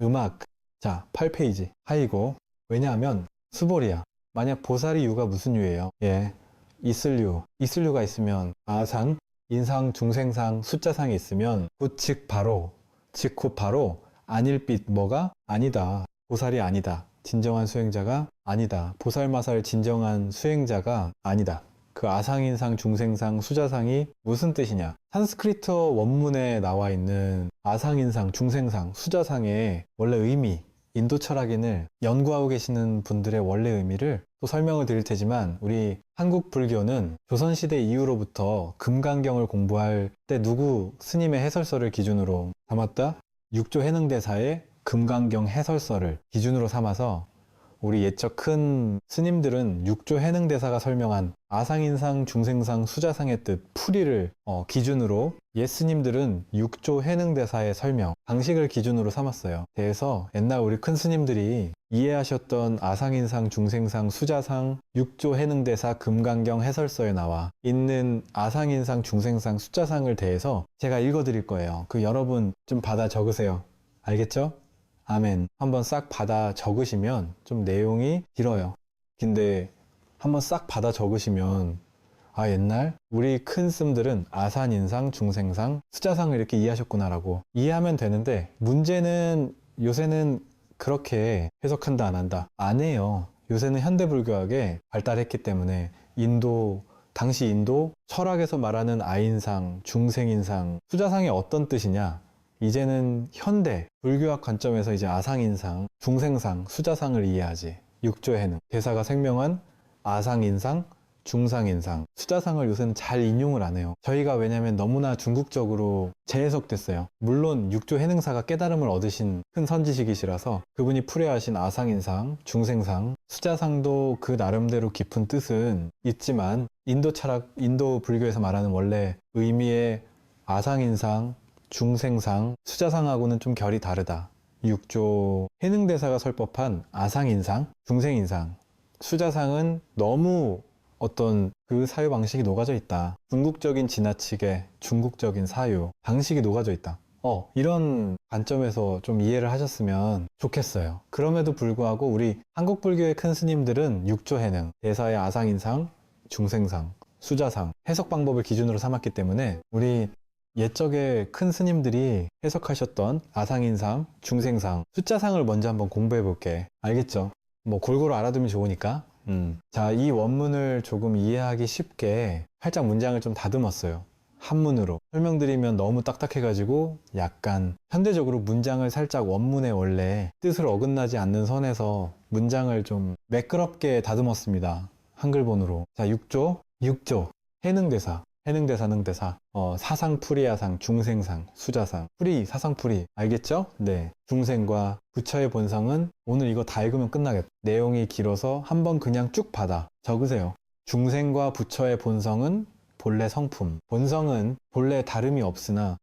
음악. 자, 8페이지. 하이고. 왜냐하면 수볼이야. 만약 보살이 유가 무슨 유예요? 예. 있을 유가 있으면 아상, 인상, 중생상, 숫자상이 있으면 곧 바로 아닐빛 뭐가? 아니다. 보살이 아니다. 진정한 수행자가 아니다. 보살마살 진정한 수행자가 아니다. 그 아상인상, 중생상, 수자상이 무슨 뜻이냐? 산스크리트 원문에 나와 있는 아상인상, 중생상, 수자상의 원래 의미, 인도 철학인을 연구하고 계시는 분들의 원래 의미를 또 설명을 드릴 테지만, 우리 한국 불교는 조선시대 이후로부터 금강경을 공부할 때 누구 스님의 해설서를 기준으로 삼았다? 육조 해능대사의 금강경 해설서를 기준으로 삼아서 우리 옛적 큰 스님들은 육조 해능대사가 설명한 아상인상, 중생상, 수자상의 뜻, 풀이를 기준으로, 옛 스님들은 육조 해능대사의 설명, 방식을 기준으로 삼았어요. 그래서 옛날 우리 큰 스님들이 이해하셨던 아상인상, 중생상, 수자상, 육조 해능대사 금강경 해설서에 나와 있는 아상인상, 중생상, 수자상을 대해서 제가 읽어드릴 거예요. 그 여러분 좀 받아 적으세요. 알겠죠? 아멘. 한번 싹 받아 적으시면 좀 내용이 길어요. 근데 한번 싹 받아 적으시면 옛날 우리 큰 스님들은 아산인상, 중생상, 수자상을 이렇게 이해하셨구나라고 이해하면 되는데, 문제는 요새는 그렇게 해석한다 안 한다? 안 해요. 요새는 현대불교학에 발달했기 때문에 당시 인도 철학에서 말하는 아인상, 중생인상, 수자상이 어떤 뜻이냐? 이제는 현대 불교학 관점에서 이제 아상인상, 중생상, 수자상을 이해하지. 육조해능 대사가 생명한 아상인상, 중상인상, 수자상을 요새는 잘 인용을 안 해요. 저희가 왜냐면 너무나 중국적으로 재해석됐어요. 물론 육조해능사가 깨달음을 얻으신 큰 선지식이시라서 그분이 풀이하신 아상인상, 중생상, 수자상도 그 나름대로 깊은 뜻은 있지만, 인도 철학, 인도 불교에서 말하는 원래 의미의 아상인상, 중생상, 수자상하고는 좀 결이 다르다. 육조 해능대사가 설법한 아상인상, 중생인상, 수자상은 너무 어떤 그 사유 방식이 녹아져 있다. 중국적인 지나치게 중국적인 사유 방식이 녹아져 있다. 이런 관점에서 좀 이해를 하셨으면 좋겠어요. 그럼에도 불구하고 우리 한국 불교의 큰 스님들은 육조 해능, 대사의 아상인상, 중생상, 수자상 해석 방법을 기준으로 삼았기 때문에 우리 옛적에 큰 스님들이 해석하셨던 아상인상, 중생상, 숫자상을 먼저 한번 공부해 볼게. 알겠죠? 뭐 골고루 알아두면 좋으니까. 자, 이 원문을 조금 이해하기 쉽게 살짝 문장을 좀 다듬었어요. 한문으로 설명드리면 너무 딱딱해가지고 약간 현대적으로 문장을 살짝 원문의 원래 뜻을 어긋나지 않는 선에서 문장을 좀 매끄럽게 다듬었습니다. 한글본으로. 자, 육조 해능대사, 능대사, 사상풀이야상, 중생상, 수자상, 풀이, 사상풀이, 알겠죠? 네. 중생과 부처의 본성은, 오늘 이거 다 읽으면 끝나겠다. 내용이 길어서 한번 그냥 쭉 받아 적으세요. 중생과 부처의 본성은 본래 성품. 본성은 본래 다름이 없으나,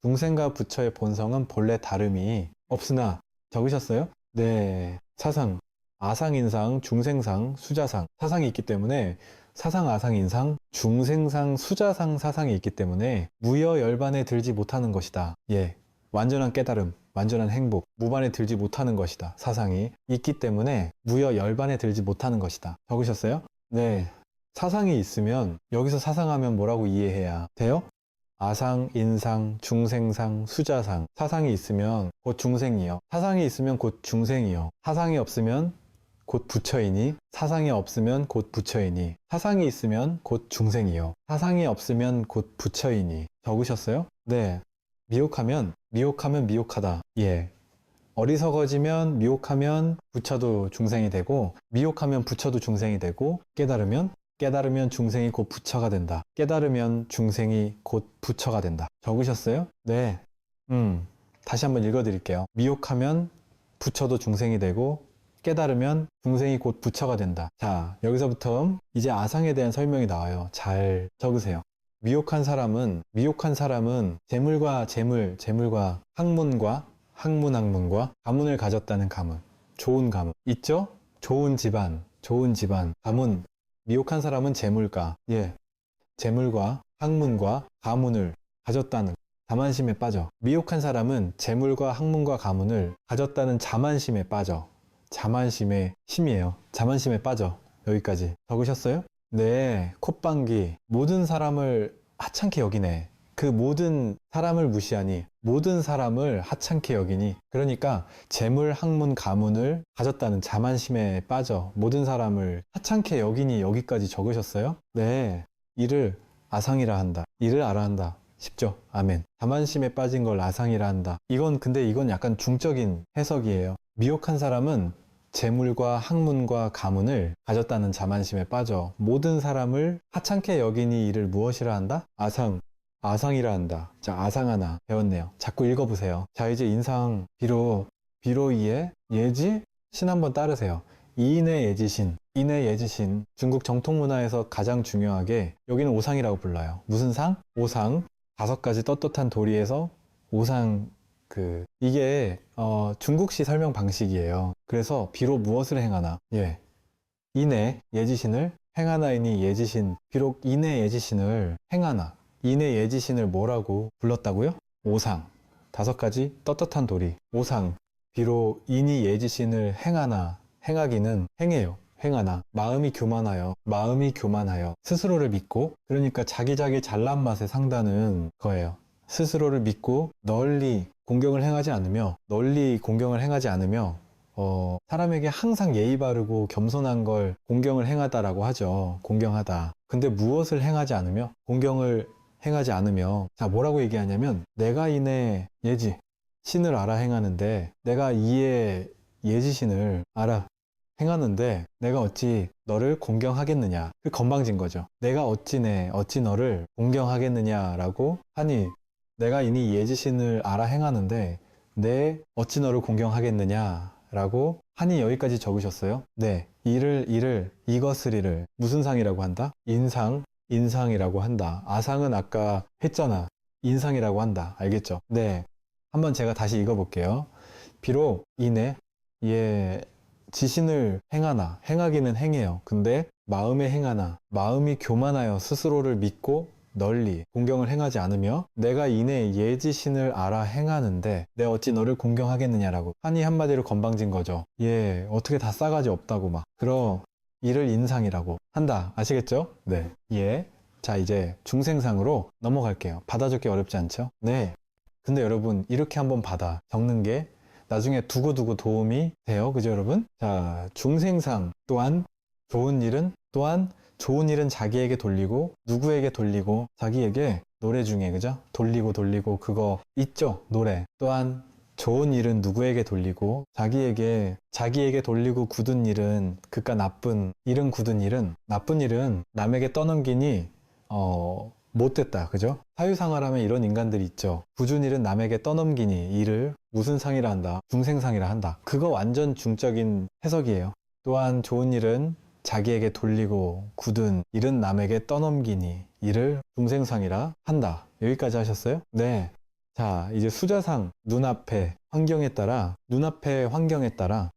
중생과 부처의 본성은 본래 다름이 없으나, 적으셨어요? 네. 사상, 아상인상, 중생상, 수자상, 사상이 있기 때문에 사상, 아상, 인상, 중생상, 수자상 사상이 있기 때문에 무여열반에 들지 못하는 것이다. 예, 완전한 깨달음, 완전한 행복, 무반에 들지 못하는 것이다. 사상이 있기 때문에 무여열반에 들지 못하는 것이다. 적으셨어요? 네. 사상이 있으면, 여기서 사상하면 뭐라고 이해해야 돼요? 아상, 인상, 중생상, 수자상. 사상이 있으면 곧 중생이요. 사상이 있으면 곧 중생이요. 사상이 없으면 곧 부처이니, 사상이 없으면 곧 부처이니, 사상이 있으면 곧 중생이요. 사상이 없으면 곧 부처이니. 적으셨어요? 네. 미혹하면 미혹하다. 예. 어리석어지면 미혹하면 부처도 중생이 되고, 미혹하면 부처도 중생이 되고, 깨달으면 중생이 곧 부처가 된다. 깨달으면 중생이 곧 부처가 된다. 적으셨어요? 네. 다시 한번 읽어드릴게요. 미혹하면 부처도 중생이 되고, 깨달으면 중생이 곧 부처가 된다. 자, 여기서부터 이제 아상에 대한 설명이 나와요. 잘 적으세요. 미혹한 사람은 재물과 학문과 가문을 가졌다는 가문. 좋은 가문. 있죠? 좋은 집안, 가문. 미혹한 사람은 재물과 학문과 가문을 가졌다는 자만심에 빠져. 미혹한 사람은 재물과 학문과 가문을 가졌다는 자만심에 빠져. 자만심의 심이에요. 자만심에 빠져. 여기까지 적으셨어요? 네, 콧방귀. 모든 사람을 하찮게 여기네. 그 모든 사람을 무시하니, 모든 사람을 하찮게 여기니, 그러니까 재물, 학문, 가문을 가졌다는 자만심에 빠져 모든 사람을 하찮게 여기니 여기까지 적으셨어요? 네, 이를 아상이라 한다. 이를 알아 한다. 쉽죠? 아멘. 자만심에 빠진 걸 아상이라 한다. 근데 이건 약간 중적인 해석이에요. 미혹한 사람은 재물과 학문과 가문을 가졌다는 자만심에 빠져 모든 사람을 하찮게 여기니 이를 무엇이라 한다? 아상이라 한다. 자, 아상 하나 배웠네요. 자꾸 읽어보세요. 자, 이제 인상 비로이의 예지 신 한번 따르세요. 이인의 예지신, 인의 예지신. 중국 정통문화에서 가장 중요하게 여기는 오상이라고 불러요. 무슨 상? 오상. 5가지 떳떳한 도리에서 오상. 이게 중국시 설명 방식이에요. 그래서 비로 무엇을 행하나? 예, 인의 예지신을 행하나이니 예지신. 비록 인의 예지신을 행하나. 인의 예지신을 뭐라고 불렀다고요? 오상. 5가지 떳떳한 도리. 오상. 비록 인이 예지신을 행하나. 행하기는 행해요. 행하나. 마음이 교만하여 스스로를 믿고, 그러니까 자기 잘난 맛에 상다는 거예요. 스스로를 믿고 널리 공경을 행하지 않으며 사람에게 항상 예의 바르고 겸손한 걸 공경을 행하다라고 하죠. 공경하다. 근데 무엇을 행하지 않으며? 공경을 행하지 않으며. 자, 뭐라고 얘기하냐면, 내가 인의 예지 신을 알아 행하는데, 내가 이의 예지신을 알아 행하는데 내가 어찌 너를 공경하겠느냐. 그 건방진 거죠. 내가 어찌 너를 공경하겠느냐라고 하니, 내가 이니 예지신을 알아 행하는데 내 어찌 너를 공경하겠느냐라고 하니 여기까지 적으셨어요. 네, 이것을 무슨 상이라고 한다? 인상이라고 한다. 아상은 아까 했잖아. 인상이라고 한다. 알겠죠? 네, 한번 제가 다시 읽어볼게요. 비록 이내 지신을 행하기는 행해요. 근데 마음에 행하나, 마음이 교만하여 스스로를 믿고 널리 공경을 행하지 않으며, 내가 이내 예지신을 알아 행하는데 내 어찌 너를 공경하겠느냐라고 하니 한마디로 건방진 거죠. 어떻게 다 싸가지 없다고 막. 이를 인상이라고 한다. 아시겠죠? 네. 자, 이제 중생상으로 넘어갈게요. 받아적기 어렵지 않죠? 네. 근데 여러분, 이렇게 한번 적는 게 나중에 두고 도움이 돼요. 그죠, 여러분? 자, 중생상 또한 좋은 일은 자기에게 돌리고, 누구에게 돌리고? 자기에게. 노래 중에, 그죠? 돌리고 그거 있죠? 노래. 또한 좋은 일은 누구에게 돌리고? 자기에게 돌리고, 굳은 일은, 그깟 나쁜 일은, 굳은 일은, 나쁜 일은 남에게 떠넘기니 못됐다. 그죠? 사유상화라면 이런 인간들이 있죠. 굳은 일은 남에게 떠넘기니 이를 무슨 상이라 한다? 중생상이라 한다. 그거 완전 중적인 해석이에요. 또한 좋은 일은 자기에게 돌리고, 굳은 일은 남에게 떠넘기니 이를 중생상이라 한다. 여기까지 하셨어요? 네. 자, 이제 수자상. 눈앞의 환경에 따라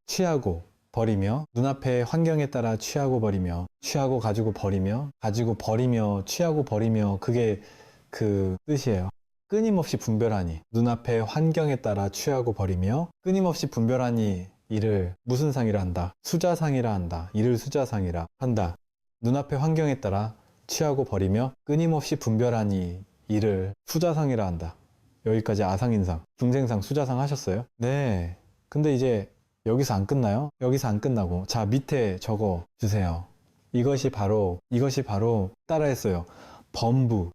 취하고 버리며, 눈앞의 환경에 따라 취하고 버리며, 취하고 가지고 버리며, 가지고 버리며, 취하고 버리며. 그게 그 뜻이에요. 끊임없이 분별하니. 눈앞의 환경에 따라 취하고 버리며 끊임없이 분별하니 이를 무슨 상이라 한다? 수자상이라 한다. 이를 수자상이라 한다. 눈앞의 환경에 따라 취하고 버리며 끊임없이 분별하니 이를 수자상이라 한다. 여기까지 아상인상, 중생상, 수자상 하셨어요? 네. 근데 이제 여기서 안 끝나요? 여기서 안 끝나고, 자, 밑에 적어 주세요. 이것이 바로 따라했어요. 범부.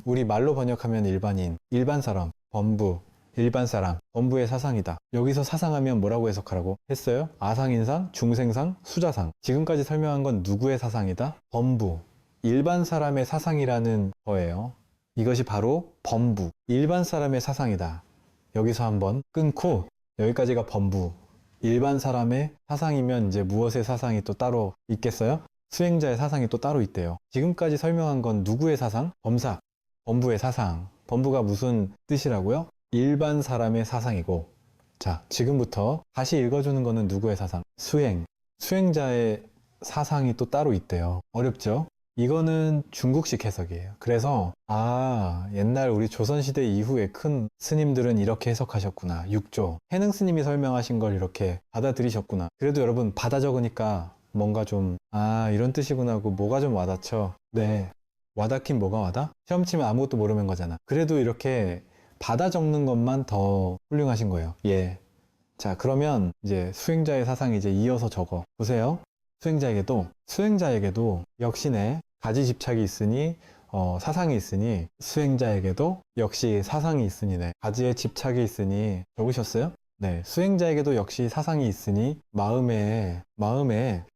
우리 말로 번역하면 일반 사람, 일반 사람, 범부의 사상이다. 여기서 사상하면 뭐라고 해석하라고 했어요? 아상인상, 중생상, 수자상. 지금까지 설명한 건 누구의 사상이다? 범부, 일반 사람의 사상이라는 거예요. 이것이 바로 범부, 일반 사람의 사상이다. 여기서 한번 끊고, 여기까지가 범부, 일반 사람의 사상이면 이제 무엇의 사상이 또 따로 있겠어요? 수행자의 사상이 또 따로 있대요. 지금까지 설명한 건 누구의 사상? 범부의 사상. 범부가 무슨 뜻이라고요? 일반 사람의 사상이고. 자, 지금부터 다시 읽어주는 거는 누구의 사상? 수행자의 사상이 또 따로 있대요. 어렵죠? 이거는 중국식 해석이에요. 그래서 옛날 우리 조선시대 이후에 큰 스님들은 이렇게 해석하셨구나. 6조. 해능 스님이 설명하신 걸 이렇게 받아들이셨구나. 그래도 여러분 받아 적으니까 뭔가 좀 이런 뜻이구나 하고 뭐가 좀 와닿죠. 네. 와닿긴 뭐가 와닿아? 시험 치면 아무것도 모르는 거잖아. 그래도 이렇게 받아 적는 것만 더 훌륭하신 거예요. 예. 자, 그러면 이제 수행자의 사상이 이제 이어서 적어. 보세요. 수행자에게도 역시네, 가지 집착이 있으니, 사상이 있으니, 수행자에게도 역시 사상이 있으니네. 가지에 집착이 있으니, 적으셨어요? 네. 수행자에게도 역시 사상이 있으니, 마음에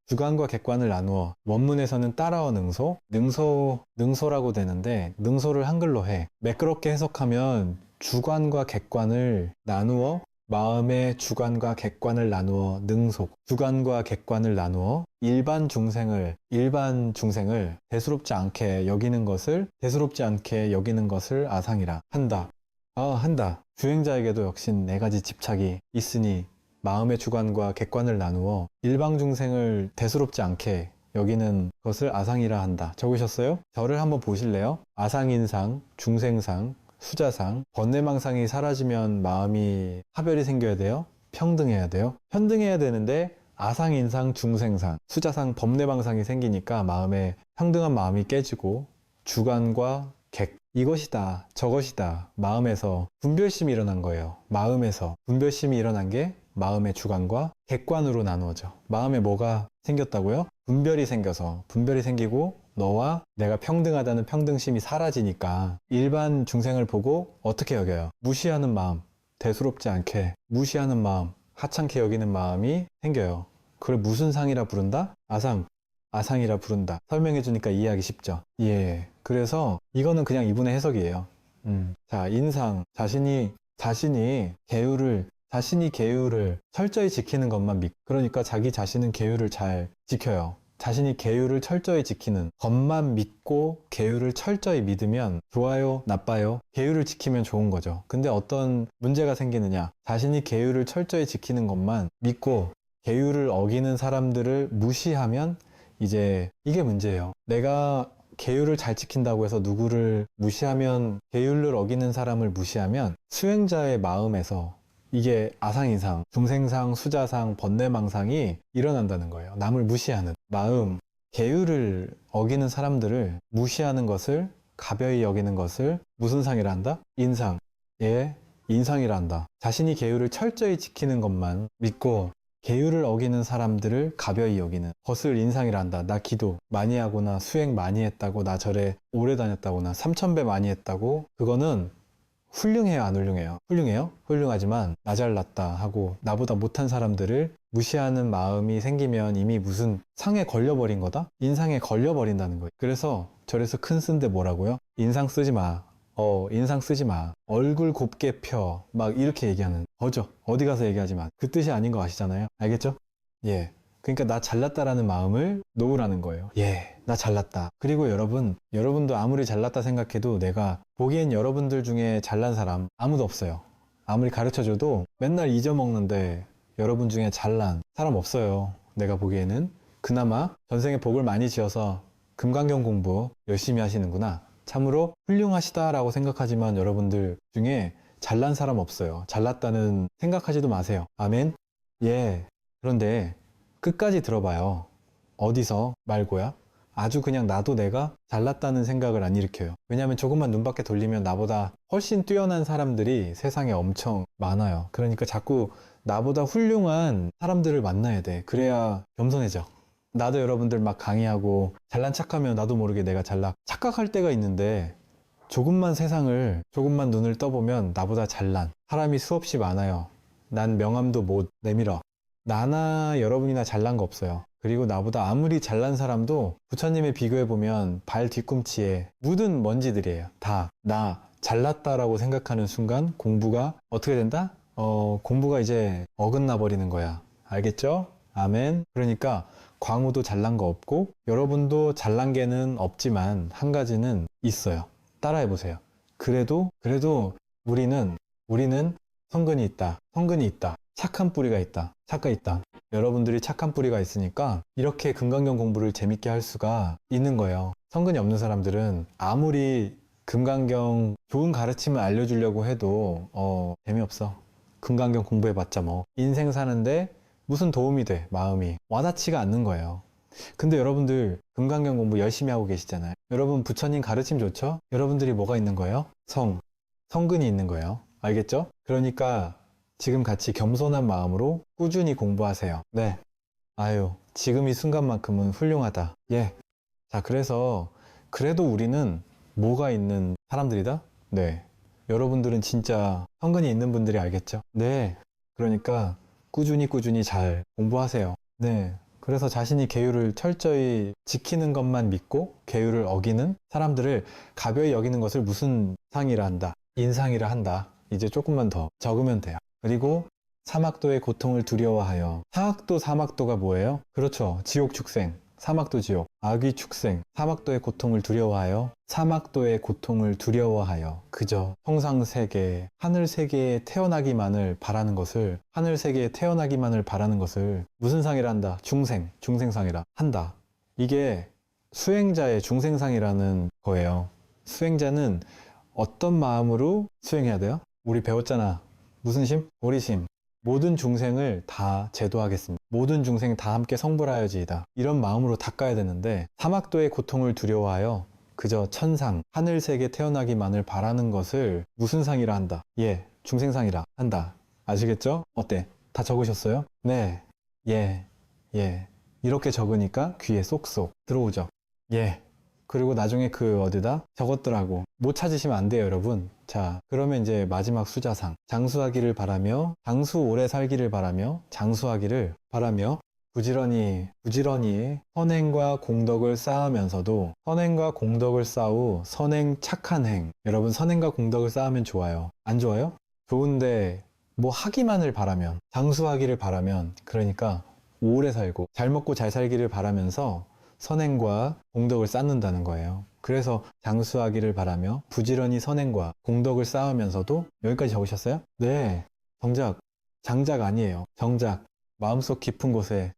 주관과 객관을 나누어. 원문에서는 따라어 능소라고 되는데, 능소를 한글로 해. 매끄럽게 해석하면 주관과 객관을 나누어 마음의 주관과 객관을 나누어 능속, 주관과 객관을 나누어 일반 중생을 대수롭지 않게 여기는 것을 아상이라 한다. 한다. 주행자에게도 역시 네 가지 집착이 있으니 마음의 주관과 객관을 나누어 일방 중생을 대수롭지 않게 여기는 것을 아상이라 한다. 적으셨어요? 저를 한번 보실래요? 아상인상, 중생상, 수자상, 번뇌망상이 사라지면 마음이 하별이 생겨야 돼요? 평등해야 돼요? 편등해야 되는데 아상인상, 중생상, 수자상, 번뇌망상이 생기니까 마음에 평등한 마음이 깨지고 주관과 객, 이것이다, 저것이다, 마음에서 분별심이 일어난 거예요. 마음에서 분별심이 일어난 게 마음의 주관과 객관으로 나누어져. 마음에 뭐가 생겼다고요? 분별이 생기고 너와 내가 평등하다는 평등심이 사라지니까 일반 중생을 보고 어떻게 여겨요? 무시하는 마음, 대수롭지 않게 무시하는 마음, 하찮게 여기는 마음이 생겨요. 그걸 무슨 상이라 부른다? 아상이라 부른다. 설명해 주니까 이해하기 쉽죠? 예. 그래서 이거는 그냥 이분의 해석이에요. 자, 인상. 자신이 계율을 철저히 지키는 것만 그러니까 자기 자신은 계율을 잘 지켜요. 자신이 계율을 철저히 지키는 것만 믿고 계율을 철저히 믿으면 좋아요, 나빠요? 계율을 지키면 좋은 거죠. 근데 어떤 문제가 생기느냐? 자신이 계율을 철저히 지키는 것만 믿고 계율을 어기는 사람들을 무시하면 이제 이게 문제예요. 내가 계율을 잘 지킨다고 해서 누구를 무시하면, 계율을 어기는 사람을 무시하면 수행자의 마음에서 이게 아상인상, 중생상, 수자상, 번뇌망상이 일어난다는 거예요. 남을 무시하는 마음, 계율을 어기는 사람들을 무시하는 것을, 가벼이 여기는 것을 무슨 상이라 한다? 인상이라 한다. 자신이 계율을 철저히 지키는 것만 믿고 계율을 어기는 사람들을 가벼이 여기는 것을 인상이라 한다. 나 기도 많이 하거나 수행 많이 했다고, 나 절에 오래 다녔다거나 3000배 많이 했다고, 그거는 훌륭해요, 안 훌륭해요? 훌륭해요? 훌륭하지만 나 잘났다 하고 나보다 못한 사람들을 무시하는 마음이 생기면 이미 무슨 상에 걸려버린 거다? 인상에 걸려버린다는 거예요. 그래서 절에서 큰 쓴데 뭐라고요? 인상 쓰지 마. 인상 쓰지 마. 얼굴 곱게 펴. 막 이렇게 얘기하는 거죠. 어디 가서 얘기하지 마. 그 뜻이 아닌 거 아시잖아요. 알겠죠? 예. 그러니까 나 잘났다라는 마음을 놓으라는 거예요. 예, 나 잘났다. 그리고 여러분도 아무리 잘났다 생각해도 내가 보기엔 여러분들 중에 잘난 사람 아무도 없어요. 아무리 가르쳐줘도 맨날 잊어먹는데 여러분 중에 잘난 사람 없어요. 내가 보기에는. 그나마 전생에 복을 많이 지어서 금강경 공부 열심히 하시는구나. 참으로 훌륭하시다라고 생각하지만 여러분들 중에 잘난 사람 없어요. 잘났다는 생각하지도 마세요. 아멘? 예. 그런데 끝까지 들어봐요. 어디서 말고야? 아주 그냥 나도 내가 잘났다는 생각을 안 일으켜요. 왜냐하면 조금만 눈 밖에 돌리면 나보다 훨씬 뛰어난 사람들이 세상에 엄청 많아요. 그러니까 자꾸 나보다 훌륭한 사람들을 만나야 돼. 그래야 겸손해져. 나도 여러분들 막 강의하고 잘난 척하면 나도 모르게 내가 착각할 때가 있는데, 조금만 눈을 떠보면 나보다 잘난 사람이 수없이 많아요. 난 명함도 못 내밀어. 나나 여러분이나 잘난 거 없어요. 그리고 나보다 아무리 잘난 사람도 부처님에 비교해보면 발 뒤꿈치에 묻은 먼지들이에요. 다 나 잘났다라고 생각하는 순간 공부가 어떻게 된다? 공부가 이제 어긋나 버리는 거야. 알겠죠? 아멘. 그러니까 광우도 잘난 거 없고 여러분도 잘난 게는 없지만 한 가지는 있어요. 따라해보세요. 그래도 우리는 성근이 있다. 착한 뿌리가 있다. 여러분들이 착한 뿌리가 있으니까 이렇게 금강경 공부를 재밌게 할 수가 있는 거예요. 성근이 없는 사람들은 아무리 금강경 좋은 가르침을 알려주려고 해도 재미없어. 금강경 공부해봤자 뭐 인생 사는데 무슨 도움이 돼. 마음이 와닿지가 않는 거예요. 근데 여러분들 금강경 공부 열심히 하고 계시잖아요. 여러분 부처님 가르침 좋죠? 여러분들이 뭐가 있는 거예요? 성근이 있는 거예요. 알겠죠? 그러니까 지금 같이 겸손한 마음으로 꾸준히 공부하세요. 네. 아유, 지금 이 순간만큼은 훌륭하다. 예. 자, 그래도 우리는 뭐가 있는 사람들이다? 네. 여러분들은 진짜 성근이 있는 분들이 알겠죠? 네. 그러니까 꾸준히 잘 공부하세요. 네. 그래서 자신이 계율을 철저히 지키는 것만 믿고 계율을 어기는 사람들을 가벼이 여기는 것을 무슨 상이라 한다. 인상이라 한다. 이제 조금만 더 적으면 돼요. 그리고 사막도의 고통을 두려워하여. 사학도 사막도가 뭐예요? 그렇죠. 지옥 축생. 사막도 지옥. 악귀 축생. 사막도의 고통을 두려워하여. 사막도의 고통을 두려워하여. 그저 성상세계, 하늘세계에 태어나기만을 바라는 것을, 하늘세계에 태어나기만을 바라는 것을 무슨 상이라 한다? 중생상이라 한다. 이게 수행자의 중생상이라는 거예요. 수행자는 어떤 마음으로 수행해야 돼요? 우리 배웠잖아. 무슨 심? 오리심. 모든 중생을 다 제도하겠습니다. 모든 중생 다 함께 성불하여지이다. 이런 마음으로 닦아야 되는데 사막도의 고통을 두려워하여 그저 천상, 하늘세계 태어나기만을 바라는 것을 무슨 상이라 한다? 예, 중생상이라 한다. 아시겠죠? 어때? 다 적으셨어요? 네, 예. 이렇게 적으니까 귀에 쏙쏙 들어오죠? 예. 그리고 나중에 어디다 적었더라고. 못 찾으시면 안 돼요, 여러분. 자, 그러면 이제 마지막 수자상. 장수하기를 바라며, 장수 오래 살기를 바라며, 장수하기를 바라며, 부지런히 선행과 공덕을 쌓으면서도 선행과 공덕을 쌓우 선행 착한 행. 여러분, 선행과 공덕을 쌓으면 좋아요. 안 좋아요? 좋은데 뭐 하기만을 바라면, 장수하기를 바라면, 그러니까 오래 살고 잘 먹고 잘 살기를 바라면서 선행과 공덕을 쌓는다는 거예요. 그래서 장수하기를 바라며 부지런히 선행과 공덕을 쌓으면서도 여기까지 적으셨어요? 네. 장작 아니에요. 정작 마음속 깊은 곳에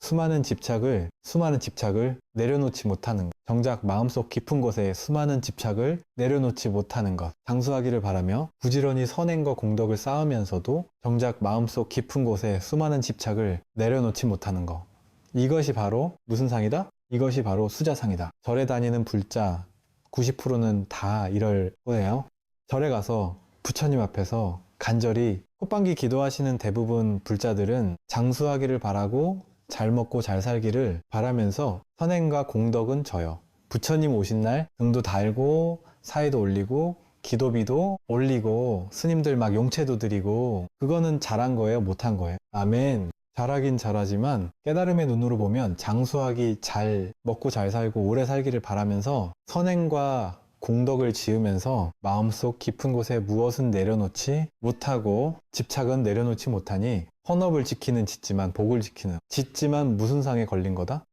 수많은 집착을 내려놓지 못하는 것. 정작 마음속 깊은 곳에 수많은 집착을 내려놓지 못하는 것. 장수하기를 바라며 부지런히 선행과 공덕을 쌓으면서도 정작 마음속 깊은 곳에 수많은 집착을 내려놓지 못하는 것. 이것이 바로 무슨 상이다? 이것이 바로 수자상이다. 절에 다니는 불자 90%는 다 이럴 거예요. 절에 가서 부처님 앞에서 간절히 꽃방기 기도하시는 대부분 불자들은 장수하기를 바라고 잘 먹고 잘 살기를 바라면서 선행과 공덕은 져요. 부처님 오신 날 등도 달고 사이도 올리고 기도비도 올리고 스님들 막 용채도 드리고 그거는 잘한 거예요? 못한 거예요? 아멘. 잘하긴 잘하지만 깨달음의 눈으로 보면 장수하기 잘 먹고 잘 살고 오래 살기를 바라면서 선행과 공덕을 지으면서 마음속 깊은 곳에 무엇은 내려놓지 못하고 집착은 내려놓지 못하니 헌업을 지키는 짓지만 복을 지키는 짓지만 무슨 상에 걸린 거다?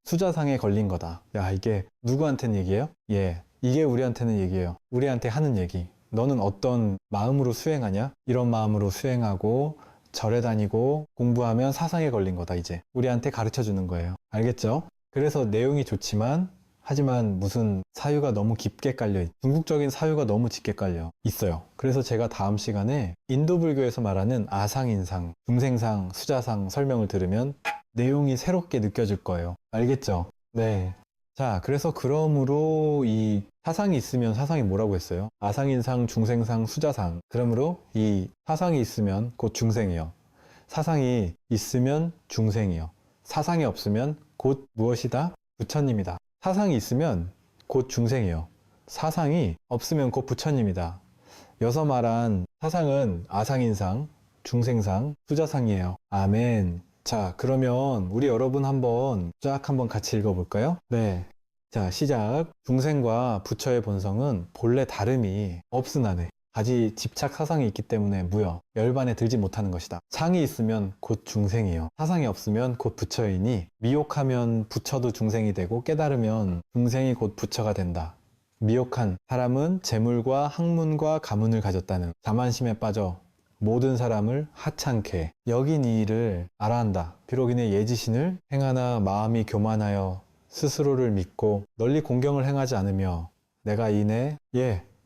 수자상에 걸린 거다. 야, 이게 누구한테는 얘기예요? 예, 이게 우리한테는 얘기예요. 우리한테 하는 얘기. 너는 어떤 마음으로 수행하냐? 이런 마음으로 수행하고 절에 다니고 공부하면 사상에 걸린 거다. 이제 우리한테 가르쳐 주는 거예요. 알겠죠? 그래서 내용이 좋지만 하지만 무슨 사유가 너무 깊게 깔려 궁극적인 사유가 너무 짙게 깔려 있어요. 그래서 제가 다음 시간에 인도 불교에서 말하는 아상인상, 중생상, 수자상 설명을 들으면 내용이 새롭게 느껴질 거예요. 알겠죠? 네. 자, 그래서 그러므로 이 사상이 있으면 사상이 뭐라고 했어요? 아상인상, 중생상, 수자상. 그러므로 이 사상이 있으면 곧 중생이요. 사상이 있으면 중생이요. 사상이 없으면 곧 무엇이다? 부처님이다. 사상이 있으면 곧 중생이요. 사상이 없으면 곧 부처님이다. 여서 말한 사상은 아상인상, 중생상, 수자상이에요. 아멘. 자, 그러면 우리 여러분 한번 같이 읽어볼까요? 네. 자, 시작. 중생과 부처의 본성은 본래 다름이 없으나네. 가지 집착 사상이 있기 때문에 무여, 열반에 들지 못하는 것이다. 상이 있으면 곧 중생이요. 사상이 없으면 곧 부처이니 미혹하면 부처도 중생이 되고 깨달으면 중생이 곧 부처가 된다. 미혹한 사람은 재물과 학문과 가문을 가졌다는 자만심에 빠져 모든 사람을 하찮게 여긴 이 일을 알아한다. 비록 이내 예지신을 행하나 마음이 교만하여 스스로를 믿고 널리 공경을 행하지 않으며 내가 이내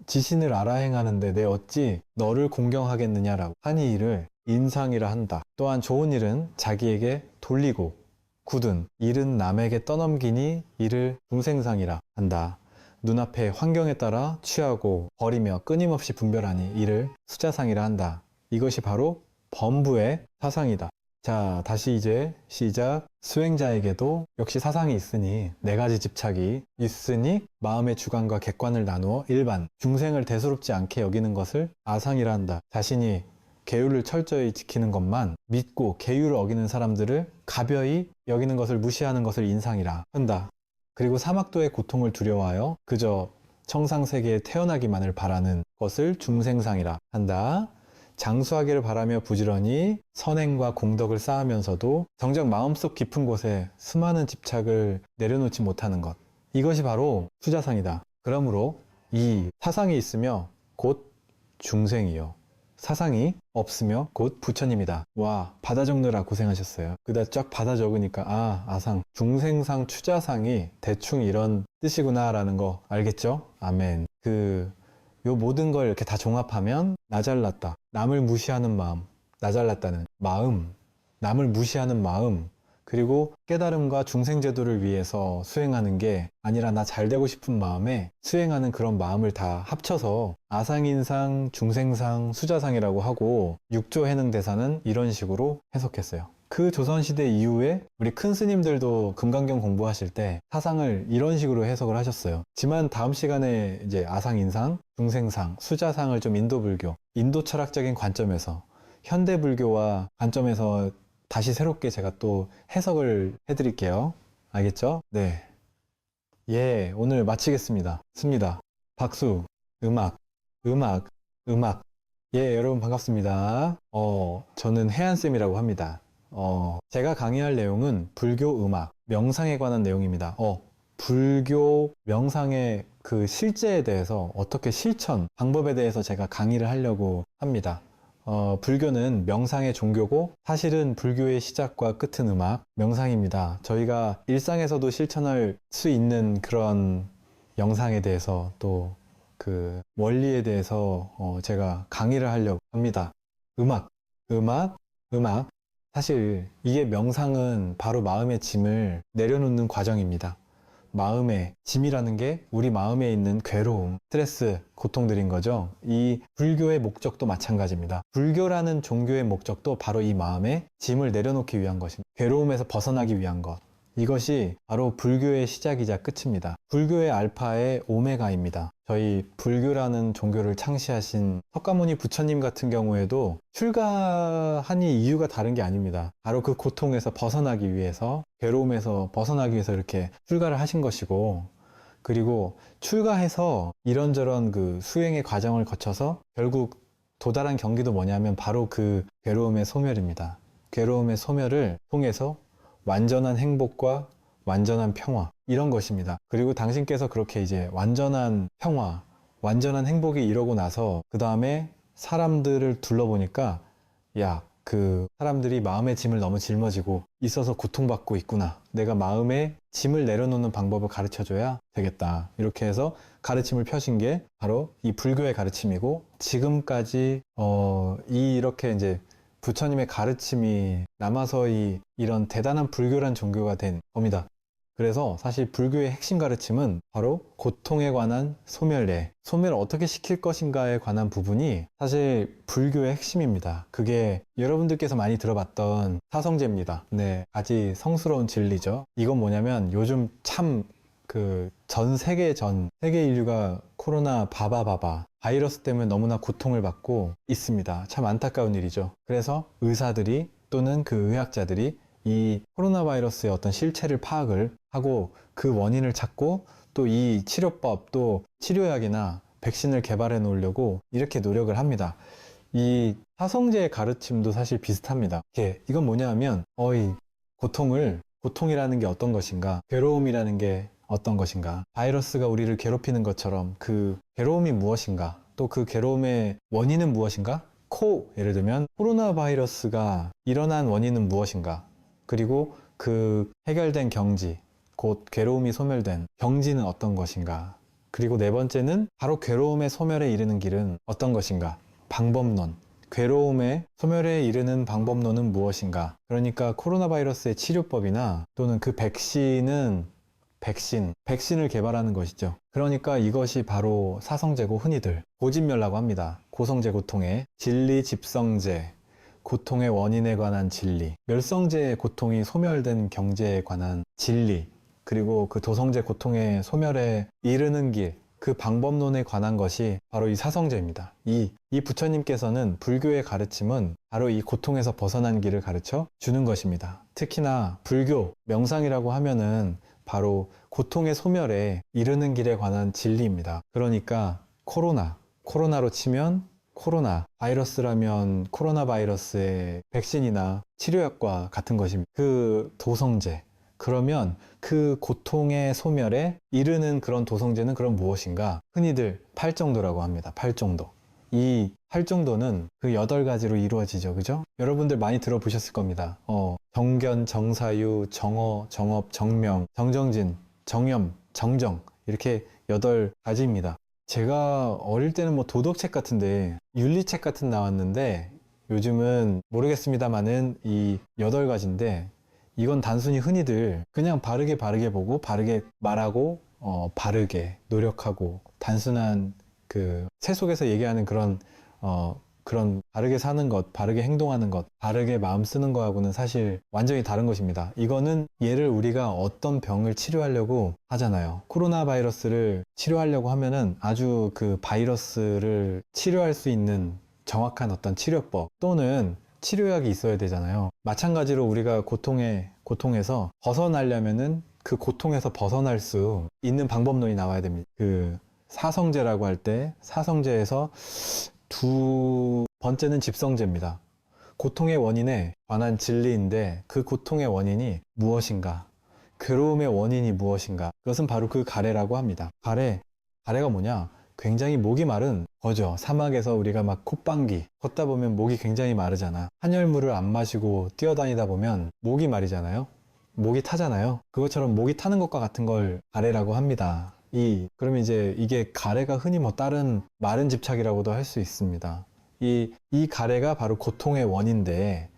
지신을 알아 행하는데 내 어찌 너를 공경하겠느냐라고 하니 이를 인상이라 한다. 또한 좋은 일은 자기에게 돌리고 굳은 일은 남에게 떠넘기니 이를 중생상이라 한다. 눈앞의 환경에 따라 취하고 버리며 끊임없이 분별하니 이를 수자상이라 한다. 이것이 바로 범부의 사상이다. 자, 다시 이제 시작. 수행자에게도 역시 사상이 있으니 네 가지 집착이 있으니 마음의 주관과 객관을 나누어 일반, 중생을 대수롭지 않게 여기는 것을 아상이라 한다. 자신이 계율을 철저히 지키는 것만 믿고 계율을 어기는 사람들을 가벼이 여기는 것을 무시하는 것을 인상이라 한다. 그리고 사막도의 고통을 두려워하여 그저 청상세계에 태어나기만을 바라는 것을 중생상이라 한다. 장수하기를 바라며 부지런히 선행과 공덕을 쌓으면서도 정작 마음속 깊은 곳에 수많은 집착을 내려놓지 못하는 것. 이것이 바로 수자상이다. 그러므로 이 사상이 있으며 곧 중생이요. 사상이 없으며 곧 부처님이다. 와, 받아 적느라 고생하셨어요. 그다 쫙 받아 적으니까 아상, 중생상, 추자상이 대충 이런 뜻이구나 라는 거 알겠죠? 아멘. 요 모든 걸 이렇게 다 종합하면 나 잘났다. 남을 무시하는 마음, 나 잘났다는 마음, 남을 무시하는 마음, 그리고 깨달음과 중생제도를 위해서 수행하는 게 아니라 나 잘되고 싶은 마음에 수행하는 그런 마음을 다 합쳐서 아상인상, 중생상, 수자상이라고 하고 육조 해능 대사는 이런 식으로 해석했어요. 그 조선시대 이후에 우리 큰 스님들도 금강경 공부하실 때 사상을 이런 식으로 해석을 하셨어요. 지만 다음 시간에 이제 아상인상, 중생상, 수자상을 좀 인도불교, 인도 철학적인 관점에서 현대불교와 관점에서 다시 새롭게 제가 또 해석을 해드릴게요. 알겠죠? 네. 오늘 마치겠습니다. 습니다. 박수, 음악. 여러분 반갑습니다. 저는 혜안쌤이라고 합니다. 제가 강의할 내용은 불교 음악, 명상에 관한 내용입니다. 불교 명상의 그 실제에 대해서 어떻게 실천, 방법에 대해서 제가 강의를 하려고 합니다. 불교는 명상의 종교고 사실은 불교의 시작과 끝은 음악, 명상입니다. 저희가 일상에서도 실천할 수 있는 그런 영상에 대해서 또 그 원리에 대해서 제가 강의를 하려고 합니다. 음악. 사실 이게 명상은 바로 마음의 짐을 내려놓는 과정입니다. 마음의 짐이라는 게 우리 마음에 있는 괴로움, 스트레스, 고통들인 거죠. 이 불교의 목적도 마찬가지입니다. 불교라는 종교의 목적도 바로 이 마음의 짐을 내려놓기 위한 것입니다. 괴로움에서 벗어나기 위한 것. 이것이 바로 불교의 시작이자 끝입니다. 불교의 알파의 오메가입니다. 저희 불교라는 종교를 창시하신 석가모니 부처님 같은 경우에도 출가하니 이유가 다른 게 아닙니다. 바로 그 고통에서 벗어나기 위해서, 괴로움에서 벗어나기 위해서 이렇게 출가를 하신 것이고, 그리고 출가해서 이런저런 그 수행의 과정을 거쳐서 결국 도달한 경기도 뭐냐면 바로 그 괴로움의 소멸입니다. 괴로움의 소멸을 통해서 완전한 행복과 완전한 평화, 이런 것입니다. 그리고 당신께서 그렇게 이제 완전한 평화, 완전한 행복이 이러고 나서 그 다음에 사람들을 둘러보니까 그 사람들이 마음의 짐을 너무 짊어지고 있어서 고통받고 있구나. 내가 마음의 짐을 내려놓는 방법을 가르쳐줘야 되겠다. 이렇게 해서 가르침을 펴신 게 바로 이 불교의 가르침이고, 지금까지 이렇게 이제 부처님의 가르침이 남아서 이런 대단한 불교란 종교가 된 겁니다. 그래서 사실 불교의 핵심 가르침은 바로 고통에 관한 소멸례, 소멸을 어떻게 시킬 것인가에 관한 부분이 사실 불교의 핵심입니다. 그게 여러분들께서 많이 들어봤던 사성제입니다. 네, 아주 성스러운 진리죠. 이건 뭐냐면 요즘 참 세계 인류가 코로나 바이러스 때문에 너무나 고통을 받고 있습니다. 참 안타까운 일이죠. 그래서 의사들이 또는 그 의학자들이 이 코로나 바이러스의 어떤 실체를 파악을 하고 그 원인을 찾고 또 이 치료법, 또 치료약이나 백신을 개발해 놓으려고 이렇게 노력을 합니다. 이 사성제의 가르침도 사실 비슷합니다. 이건 뭐냐면 고통이라는 게 어떤 것인가, 괴로움이라는 게 어떤 것인가, 바이러스가 우리를 괴롭히는 것처럼 그 괴로움이 무엇인가, 또 그 괴로움의 원인은 무엇인가, 예를 들면 코로나 바이러스가 일어난 원인은 무엇인가, 그리고 그 해결된 경지, 곧 괴로움이 소멸된 경지는 어떤 것인가? 그리고 네 번째는 바로 괴로움의 소멸에 이르는 길은 어떤 것인가? 방법론. 괴로움의 소멸에 이르는 방법론은 무엇인가? 그러니까 코로나 바이러스의 치료법이나 또는 그 백신을 개발하는 것이죠. 그러니까 이것이 바로 사성제고 흔히들 고진멸라고 합니다. 고성제 고통의 진리 집성제, 고통의 원인에 관한 진리, 멸성제의 고통이 소멸된 경제에 관한 진리, 그리고 그 도성제 고통의 소멸에 이르는 길, 그 방법론에 관한 것이 바로 이 사성제입니다. 이 부처님께서는 불교의 가르침은 바로 이 고통에서 벗어난 길을 가르쳐 주는 것입니다. 특히나 불교, 명상이라고 하면은 바로 고통의 소멸에 이르는 길에 관한 진리입니다. 그러니까 코로나로 치면 코로나 바이러스라면 코로나 바이러스의 백신이나 치료약과 같은 것입니다. 그 도성제, 그러면 그 고통의 소멸에 이르는 그런 도성제는 그럼 무엇인가? 흔히들 팔정도라고 합니다. 팔정도. 이 팔정도는 그 8가지로 이루어지죠. 그죠? 여러분들 많이 들어보셨을 겁니다. 정견, 정사유, 정어, 정업, 정명, 정정진, 정염, 정정, 이렇게 8가지입니다. 제가 어릴 때는 뭐 도덕책 같은데 윤리책 같은 나왔는데 요즘은 모르겠습니다만은 이 8가지인데 이건 단순히 흔히들 그냥 바르게 보고 바르게 말하고 바르게 노력하고 단순한 그 세속에서 얘기하는 그런 바르게 사는 것, 바르게 행동하는 것, 바르게 마음 쓰는 거하고는 사실 완전히 다른 것입니다. 이거는 얘를 우리가 어떤 병을 치료하려고 하잖아요. 코로나 바이러스를 치료하려고 하면은 아주 그 바이러스를 치료할 수 있는 정확한 어떤 치료법 또는 치료약이 있어야 되잖아요. 마찬가지로 우리가 고통에서 벗어나려면은 그 고통에서 벗어날 수 있는 방법론이 나와야 됩니다. 그 사성제라고 할 때 사성제에서 두 번째는 집성제입니다. 고통의 원인에 관한 진리인데 그 고통의 원인이 무엇인가? 괴로움의 원인이 무엇인가? 그것은 바로 그 가래라고 합니다. 가래가 뭐냐? 굉장히 목이 마른 거죠. 사막에서 우리가 막 콧방귀 걷다 보면 목이 굉장히 마르잖아. 한열물을 안 마시고 뛰어다니다 보면 목이 마르잖아요. 목이 타잖아요. 그것처럼 목이 타는 것과 같은 걸 가래라고 합니다. 그러면 이제 이게 가래가 흔히 뭐 다른 마른 집착이라고도 할 수 있습니다. 이 가래가 바로 고통의 원인데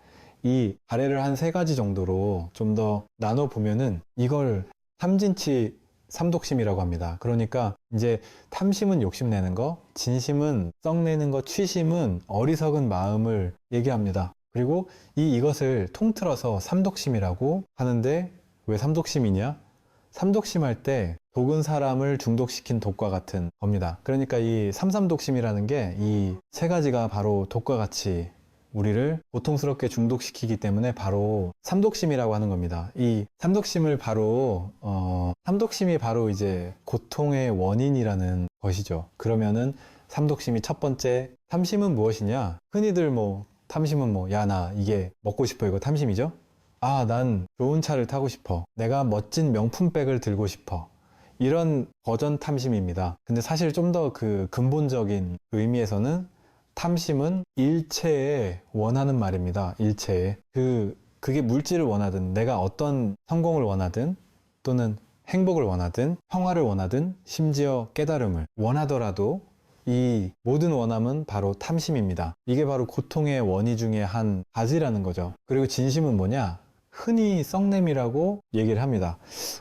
이 가래를 한 3가지 정도로 좀 더 나눠 보면은 이걸 탐진치 삼독심이라고 합니다. 그러니까 이제 탐심은 욕심내는 거, 진심은 썩내는 거, 취심은 어리석은 마음을 얘기합니다. 그리고 이것을 통틀어서 삼독심이라고 하는데 왜 삼독심이냐? 삼독심할 때 독은 사람을 중독시킨 독과 같은 겁니다. 그러니까 이 삼삼독심이라는 게 이 3가지가 바로 독과 같이 우리를 고통스럽게 중독시키기 때문에 바로 삼독심이라고 하는 겁니다. 이 삼독심이 바로 이제 고통의 원인이라는 것이죠. 그러면은 삼독심이 첫 번째, 탐심은 무엇이냐? 흔히들 탐심은 야, 나 이게 먹고 싶어, 이거 탐심이죠? 난 좋은 차를 타고 싶어. 내가 멋진 명품백을 들고 싶어. 이런 버전 탐심입니다. 근데 사실 좀 더 그 근본적인 의미에서는 탐심은 일체에 원하는 말입니다. 일체에. 그게 물질을 원하든, 내가 어떤 성공을 원하든, 또는 행복을 원하든, 평화를 원하든, 심지어 깨달음을 원하더라도 이 모든 원함은 바로 탐심입니다. 이게 바로 고통의 원인 중에 한 가지라는 거죠. 그리고 진심은 뭐냐? 흔히 썩냄이라고 얘기를 합니다.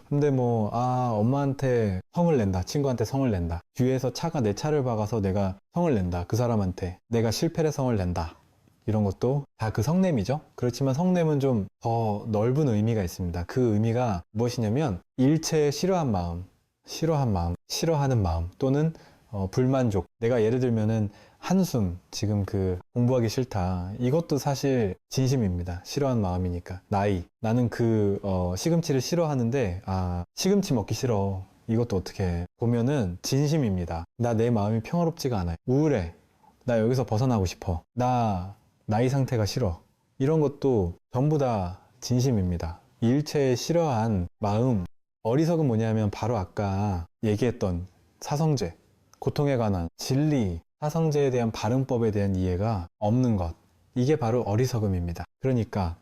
근데 엄마한테 성을 낸다, 친구한테 성을 낸다, 뒤에서 차가 내 차를 박아서 내가 성을 낸다, 그 사람한테 내가 실패를 성을 낸다, 이런 것도 다 그 성냄이죠. 그렇지만 성냄은 좀 더 넓은 의미가 있습니다. 그 의미가 무엇이냐면 일체에 싫어하는 마음 또는 불만족. 내가 예를 들면은 한숨, 지금 공부하기 싫다. 이것도 사실 진심입니다. 싫어하는 마음이니까. 나는 시금치를 싫어하는데, 시금치 먹기 싫어. 이것도 어떻게 보면은 진심입니다. 내 마음이 평화롭지가 않아요. 우울해. 나 여기서 벗어나고 싶어. 나이 상태가 싫어. 이런 것도 전부 다 진심입니다. 일체에 싫어한 마음. 어리석은 뭐냐면 바로 아까 얘기했던 사성제, 고통에 관한 진리, 사성제에 대한 발음법에 대한 이해가 없는 것. 이게 바로 어리석음입니다. 그러니까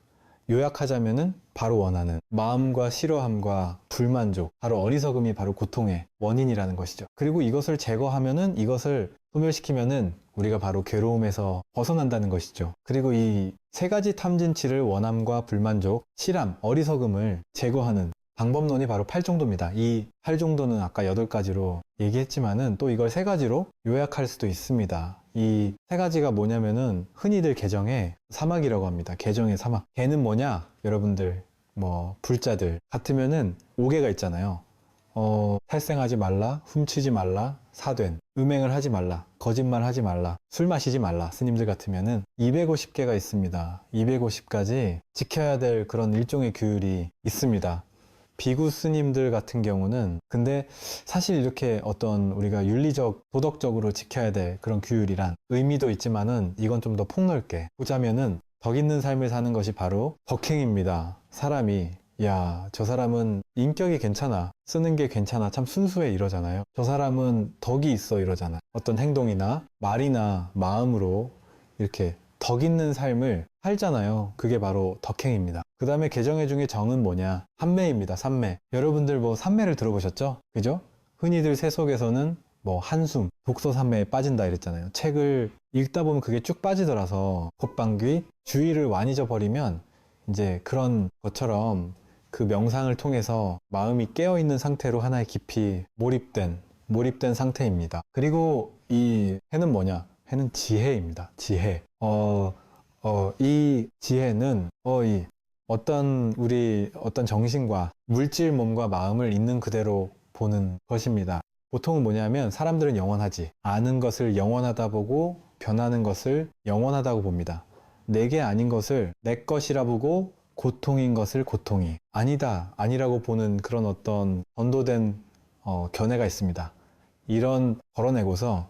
요약하자면은 바로 원하는 마음과 싫어함과 불만족, 바로 어리석음이 바로 고통의 원인이라는 것이죠. 그리고 이것을 제거하면은, 이것을 소멸시키면은 우리가 바로 괴로움에서 벗어난다는 것이죠. 그리고 이 세 가지 탐진치를, 원함과 불만족, 실함, 어리석음을 제거하는 방법론이 바로 8종도입니다. 이 8종도는 아까 8가지로 얘기했지만은 또 이걸 3가지로 요약할 수도 있습니다. 이 3가지가 뭐냐면은 흔히들 개정에 사막이라고 합니다. 개정의 사막. 개는 뭐냐? 여러분들 뭐 불자들 같으면은 5개가 있잖아요. 탈생하지 말라, 훔치지 말라, 사된, 음행을 하지 말라, 거짓말 하지 말라, 술 마시지 말라. 스님들 같으면은 250개가 있습니다. 250가지 지켜야 될 그런 일종의 규율이 있습니다. 비구 스님들 같은 경우는 근데 사실 이렇게 어떤 우리가 윤리적, 도덕적으로 지켜야 될 그런 규율이란 의미도 있지만은 이건 좀 더 폭넓게 보자면은 덕 있는 삶을 사는 것이 바로 덕행입니다. 사람이 야, 저 사람은 인격이 괜찮아, 쓰는 게 괜찮아, 참 순수해 이러잖아요. 저 사람은 덕이 있어 이러잖아. 어떤 행동이나 말이나 마음으로 이렇게 덕 있는 삶을 살잖아요. 그게 바로 덕행입니다. 그 다음에 개정의 중에 정은 뭐냐? 삼매입니다. 삼매. 여러분들 뭐 삼매를 들어보셨죠? 그죠? 흔히들 세속에서는 뭐 한숨, 독서 삼매에 빠진다 이랬잖아요. 책을 읽다 보면 그게 쭉 빠지더라서 콧방귀, 주의를 완 잊어버리면 이제 그런 것처럼 그 명상을 통해서 마음이 깨어있는 상태로 하나의 깊이 몰입된 상태입니다. 그리고 이 해는 뭐냐? 해는 지혜입니다. 지혜. 이 지혜는 어떤 정신과 물질 몸과 마음을 있는 그대로 보는 것입니다. 보통은 뭐냐면 사람들은 영원하지. 아는 것을 영원하다 보고 변하는 것을 영원하다고 봅니다. 내게 아닌 것을 내 것이라 보고 고통인 것을 고통이 아니다, 아니라고 보는 그런 어떤 전도된 견해가 있습니다. 이런 걸어내고서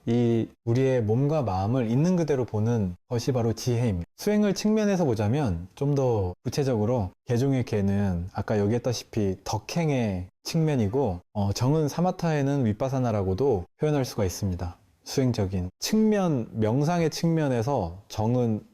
이 우리의 몸과 마음을 있는 그대로 보는 것이 바로 지혜입니다. 수행을 측면에서 보자면 좀 더 구체적으로 개중의 개는 아까 얘기했다시피 덕행의 측면이고 정은 사마타에는 윗바사나라고도 표현할 수가 있습니다. 수행적인 측면, 명상의 측면에서 정은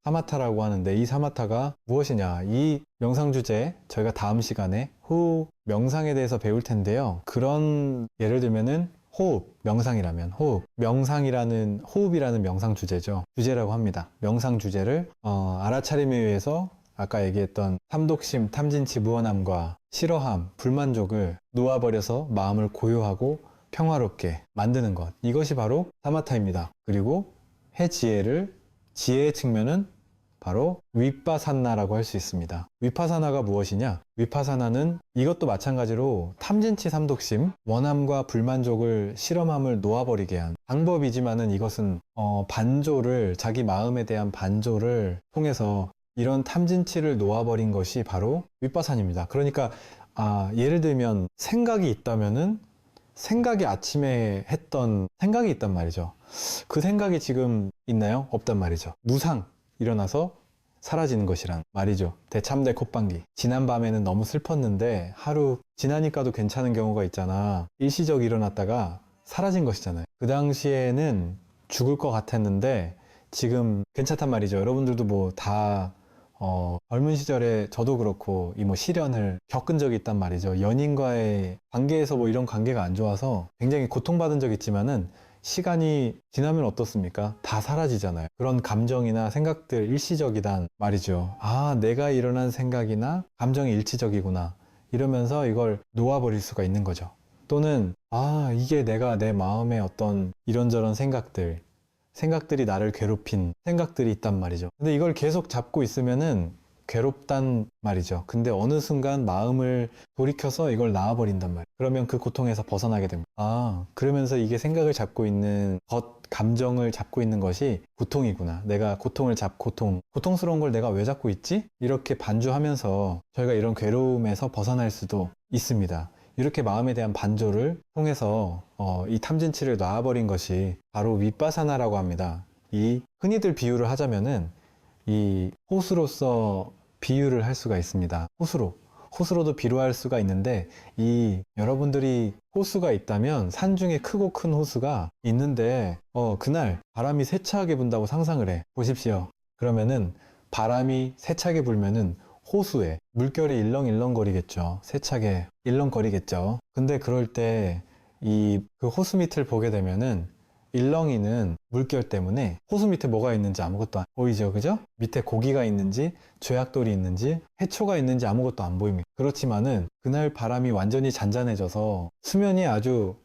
사마타라고 하는데 이 사마타가 무엇이냐? 이 명상 주제 저희가 다음 시간에 호흡 명상에 대해서 배울 텐데요. 그런 예를 들면은 호흡, 명상이라면 호흡, 명상이라는 호흡이라는 명상 주제죠. 주제라고 합니다. 명상 주제를 알아차림에 의해서 아까 얘기했던 탐독심, 탐진치, 무언함과 싫어함, 불만족을 놓아버려서 마음을 고요하고 평화롭게 만드는 것. 이것이 바로 사마타입니다. 그리고 해지혜를, 지혜의 측면은 바로 윗바사나라고 할 수 있습니다. 윗바사나가 무엇이냐? 윗바사나는 이것도 마찬가지로 탐진치 삼독심, 원함과 불만족을 실험함을 놓아버리게 한 방법이지만은 이것은 반조를, 자기 마음에 대한 반조를 통해서 이런 탐진치를 놓아버린 것이 바로 윗바사나입니다. 그러니까 예를 들면 생각이 있다면은 생각이 아침에 했던 생각이 있단 말이죠. 그 생각이 지금 있나요? 없단 말이죠. 무상, 일어나서 사라지는 것이란 말이죠. 대참대 콧방귀. 지난 밤에는 너무 슬펐는데 하루 지나니까도 괜찮은 경우가 있잖아. 일시적 일어났다가 사라진 것이잖아요. 그 당시에는 죽을 것 같았는데 지금 괜찮단 말이죠. 여러분들도 뭐 다 젊은 시절에 저도 그렇고 이 뭐 시련을 겪은 적이 있단 말이죠. 연인과의 관계에서 뭐 이런 관계가 안 좋아서 굉장히 고통받은 적 있지만은 시간이 지나면 어떻습니까? 다 사라지잖아요. 그런 감정이나 생각들 일시적이단 말이죠. 내가 일어난 생각이나 감정이 일시적이구나. 이러면서 이걸 놓아버릴 수가 있는 거죠. 또는 이게 내가 내 마음에 어떤 이런저런 생각들이 나를 괴롭힌 생각들이 있단 말이죠. 근데 이걸 계속 잡고 있으면은 괴롭단 말이죠. 근데 어느 순간 마음을 돌이켜서 이걸 놔버린단 말이에요. 그러면 그 고통에서 벗어나게 됩니다. 그러면서 이게 생각을 잡고 있는 감정을 잡고 있는 것이 고통이구나. 내가 고통을 고통스러운 걸 내가 왜 잡고 있지? 이렇게 반주하면서 저희가 이런 괴로움에서 벗어날 수도 있습니다. 이렇게 마음에 대한 반조를 통해서 이 탐진치를 놔버린 것이 바로 윗바사나라고 합니다. 이 흔히들 비유를 하자면은 이 호수로서 비유를 할 수가 있습니다. 호수로도 비유할 수가 있는데 이 여러분들이 호수가 있다면 산 중에 크고 큰 호수가 있는데 그날 바람이 세차게 분다고 상상을 해 보십시오. 그러면은 바람이 세차게 불면은 호수에 물결이 일렁일렁거리겠죠. 세차게 일렁거리겠죠. 근데 그럴 때 그 호수 밑을 보게 되면은 일렁이는 물결 때문에 호수 밑에 뭐가 있는지 아무것도 안 보이죠. 그죠? 밑에 고기가 있는지 죄악돌이 있는지 해초가 있는지 아무것도 안 보입니다. 그렇지만은 그날 바람이 완전히 잔잔해져서 수면이 아주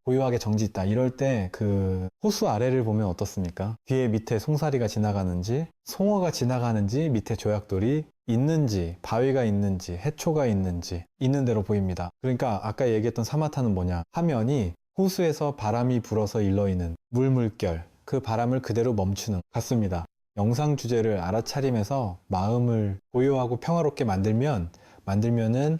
고요하게 정지 있다. 이럴 때 그 호수 아래를 보면 어떻습니까? 뒤에 밑에 송사리가 지나가는지 송어가 지나가는지 밑에 조약돌이 있는지 바위가 있는지 해초가 있는지 있는 대로 보입니다. 그러니까 아까 얘기했던 사마타는 뭐냐 하면이 호수에서 바람이 불어서 일어있는 물결 그 바람을 그대로 멈추는 같습니다. 영상 주제를 알아차림해서 마음을 고요하고 평화롭게 만들면은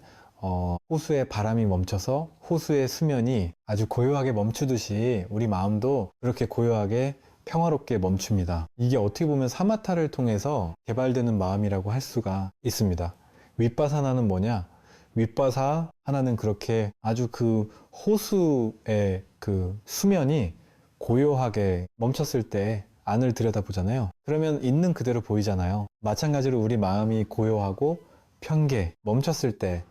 호수의 바람이 멈춰서 호수의 수면이 아주 고요하게 멈추듯이 우리 마음도 그렇게 고요하게 평화롭게 멈춥니다. 이게 어떻게 보면 사마타를 통해서 개발되는 마음이라고 할 수가 있습니다. 윗바사나는 뭐냐? 윗바사 하나는 그렇게 아주 그 호수의 그 수면이 고요하게 멈췄을 때 안을 들여다보잖아요. 그러면 있는 그대로 보이잖아요. 마찬가지로 우리 마음이 고요하고 평개 멈췄을 때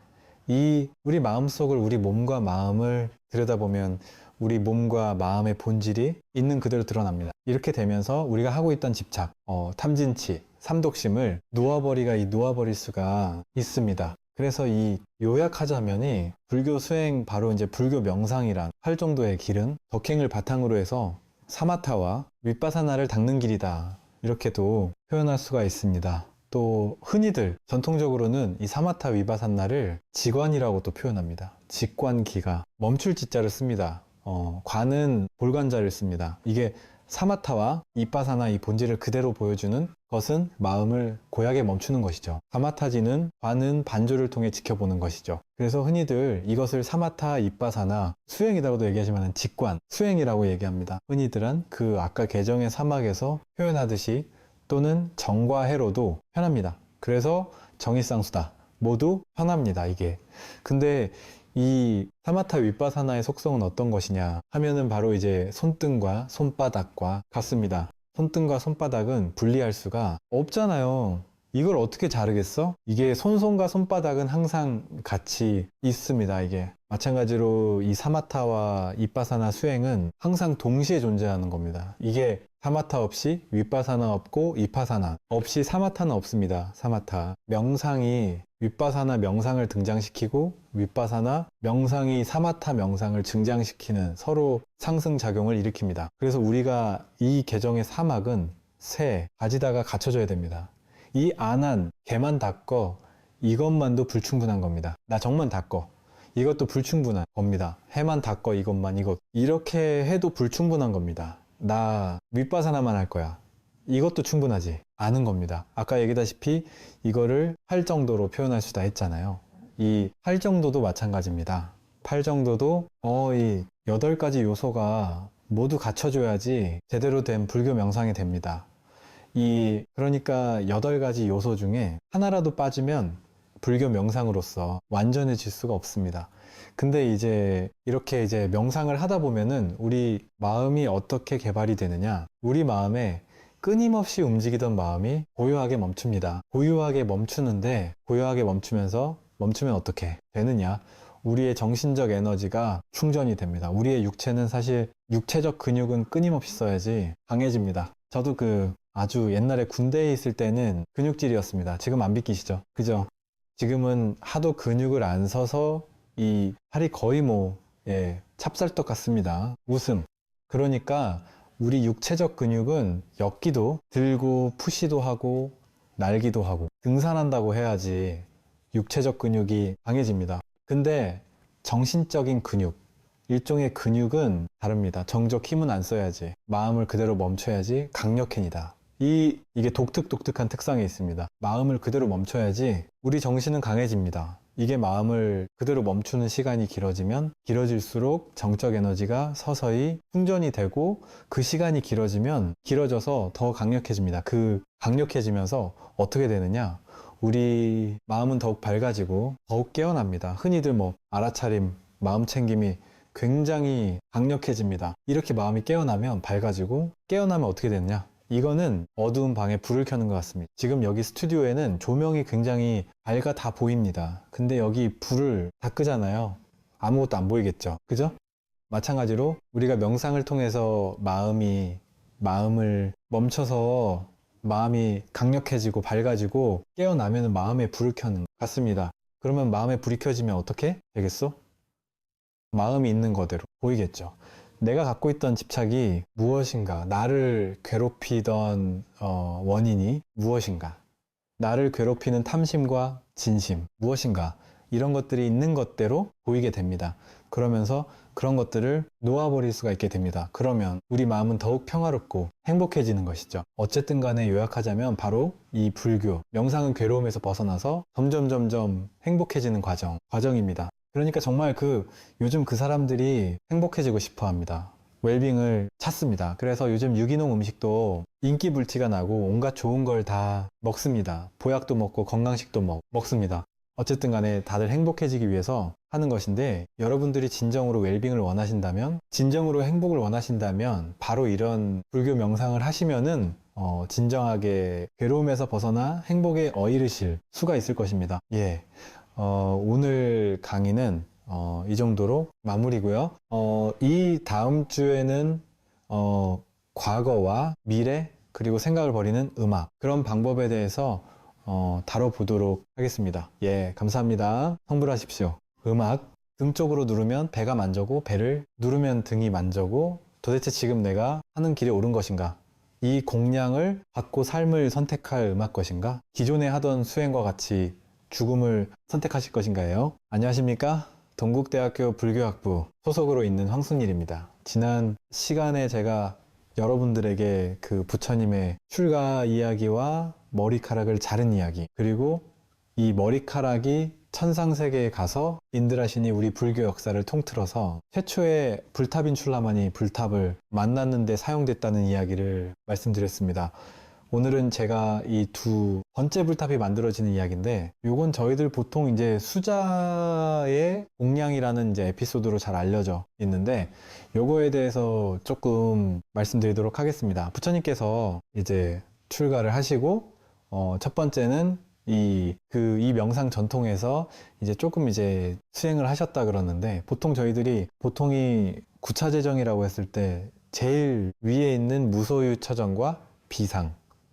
우리 마음속을 우리 몸과 마음을 들여다보면 우리 몸과 마음의 본질이 있는 그대로 드러납니다. 이렇게 되면서 우리가 하고 있던 집착, 탐진치, 삼독심을 놓아버릴 수가 있습니다. 그래서 요약하자면이 불교 수행 바로 이제 불교 명상이란 8정도의 길은 덕행을 바탕으로 해서 사마타와 윗바사나를 닦는 길이다. 이렇게도 표현할 수가 있습니다. 또 흔히들 전통적으로는 이 사마타 위바사나를 지관이라고 또 표현합니다. 직관기가 멈출 지자를 씁니다. 관은 볼관자를 씁니다. 이게 사마타와 이빠사나 이 본질을 그대로 보여주는 것은 마음을 고약에 멈추는 것이죠. 사마타지는 관은 반조를 통해 지켜보는 것이죠. 그래서 흔히들 이것을 사마타, 이빠사나 수행이라고도 얘기하지만 직관, 수행이라고 얘기합니다. 흔히들은 그 아까 개정의 사막에서 표현하듯이 또는 정과 해로도 편합니다. 그래서 정의쌍수다. 모두 편합니다, 이게. 근데 이 사마타 윗바사나의 속성은 어떤 것이냐 하면은 바로 이제 손등과 손바닥과 같습니다. 손등과 손바닥은 분리할 수가 없잖아요. 이걸 어떻게 자르겠어? 이게 손과 손바닥은 항상 같이 있습니다, 이게. 마찬가지로 이 사마타와 윗바사나 수행은 항상 동시에 존재하는 겁니다. 이게 사마타 없이 윗바사나 없고 이파사나 없이 사마타는 없습니다. 사마타. 명상이 윗바사나 명상을 등장시키고 윗바사나 명상이 사마타 명상을 증장시키는 서로 상승작용을 일으킵니다. 그래서 우리가 이 개정의 사막은 가지다가 갖춰줘야 됩니다. 이 안한 개만 닦어 이것만도 불충분한 겁니다. 나 정만 닦어 이것도 불충분한 겁니다. 해만 닦어 이렇게 해도 불충분한 겁니다. 나 윗바사나만 할 거야. 이것도 충분하지 않은 겁니다. 아까 얘기다시피 이거를 8정도로 표현할 수다 했잖아요. 이 8정도도 마찬가지입니다. 8정도도 이 8가지 요소가 모두 갖춰줘야지 제대로 된 불교 명상이 됩니다. 그러니까 8가지 요소 중에 하나라도 빠지면 불교 명상으로서 완전해질 수가 없습니다. 근데 이렇게 명상을 하다 보면은 우리 마음이 어떻게 개발이 되느냐? 우리 마음에 끊임없이 움직이던 마음이 고요하게 멈춥니다. 고요하게 멈추면서 멈추면 어떻게 되느냐? 우리의 정신적 에너지가 충전이 됩니다. 우리의 육체는 사실 육체적 근육은 끊임없이 써야지 강해집니다. 저도 아주 옛날에 군대에 있을 때는 근육질이었습니다. 지금 안 믿기시죠? 그죠? 지금은 하도 근육을 안 써서 이 팔이 거의 찹쌀떡 같습니다. 웃음. 그러니까 우리 육체적 근육은 엮기도 들고 푸시도 하고 날기도 하고 등산한다고 해야지 육체적 근육이 강해집니다. 근데 정신적인 근육, 일종의 근육은 다릅니다. 정적 힘은 안 써야지. 마음을 그대로 멈춰야지 강력해니다. 이게 독특한 특성이 있습니다. 마음을 그대로 멈춰야지 우리 정신은 강해집니다. 이게 마음을 그대로 멈추는 시간이 길어지면 길어질수록 정적 에너지가 서서히 충전이 되고 그 시간이 길어져서 더 강력해집니다. 강력해지면서 어떻게 되느냐? 우리 마음은 더욱 밝아지고 더욱 깨어납니다. 흔히들 알아차림, 마음 챙김이 굉장히 강력해집니다. 이렇게 마음이 깨어나면 밝아지고 깨어나면 어떻게 되느냐? 이거는 어두운 방에 불을 켜는 것 같습니다. 지금 여기 스튜디오에는 조명이 굉장히 밝아 다 보입니다. 근데 여기 불을 다 끄잖아요. 아무것도 안 보이겠죠. 그죠? 마찬가지로 우리가 명상을 통해서 마음을 멈춰서 마음이 강력해지고 밝아지고 깨어나면 마음에 불을 켜는 것 같습니다. 그러면 마음에 불이 켜지면 어떻게 되겠어? 마음이 있는 거대로 보이겠죠. 내가 갖고 있던 집착이 무엇인가? 나를 괴롭히던 원인이 무엇인가? 나를 괴롭히는 탐심과 진심 무엇인가? 이런 것들이 있는 것대로 보이게 됩니다. 그러면서 그런 것들을 놓아버릴 수가 있게 됩니다. 그러면 우리 마음은 더욱 평화롭고 행복해지는 것이죠. 어쨌든 간에 요약하자면 바로 이 불교, 명상은 괴로움에서 벗어나서 점점 행복해지는 과정입니다. 그러니까 정말 요즘 그 사람들이 행복해지고 싶어 합니다. 웰빙을 찾습니다. 그래서 요즘 유기농 음식도 인기 불티가 나고 온갖 좋은 걸 다 먹습니다. 보약도 먹고 건강식도 먹습니다. 어쨌든 간에 다들 행복해지기 위해서 하는 것인데, 여러분들이 진정으로 웰빙을 원하신다면, 진정으로 행복을 원하신다면 바로 이런 불교 명상을 하시면은 진정하게 괴로움에서 벗어나 행복에 어이르실 수가 있을 것입니다. 예. 오늘 강의는 이 정도로 마무리고요. 이 다음 주에는 과거와 미래 그리고 생각을 버리는 음악, 그런 방법에 대해서 다뤄보도록 하겠습니다. 예, 감사합니다. 성불하십시오. 음악, 등 쪽으로 누르면 배가 만져고, 배를 누르면 등이 만져고, 도대체 지금 내가 하는 길에 옳은 것인가? 이 공량을 받고 삶을 선택할 음악 것인가? 기존에 하던 수행과 같이 죽음을 선택하실 것인가요? 안녕하십니까? 동국대학교 불교학부 소속으로 있는 황순일입니다. 지난 시간에 제가 여러분들에게 그 부처님의 출가 이야기와 머리카락을 자른 이야기, 그리고 이 머리카락이 천상세계에 가서 인드라신이 우리 불교 역사를 통틀어서 최초의 불탑인 출라만이 불탑을 만났는데 사용됐다는 이야기를 말씀드렸습니다. 오늘은 제가 이 두 번째 불탑이 만들어지는 이야기인데, 요건 저희들 보통 이제 수자의 공량이라는 이제 에피소드로 잘 알려져 있는데, 요거에 대해서 조금 말씀드리도록 하겠습니다. 부처님께서 이제 출가를 하시고, 첫 번째는 이 명상 전통에서 이제 조금 이제 수행을 하셨다 그러는데, 보통이 구차재정이라고 했을 때 제일 위에 있는 무소유 처정과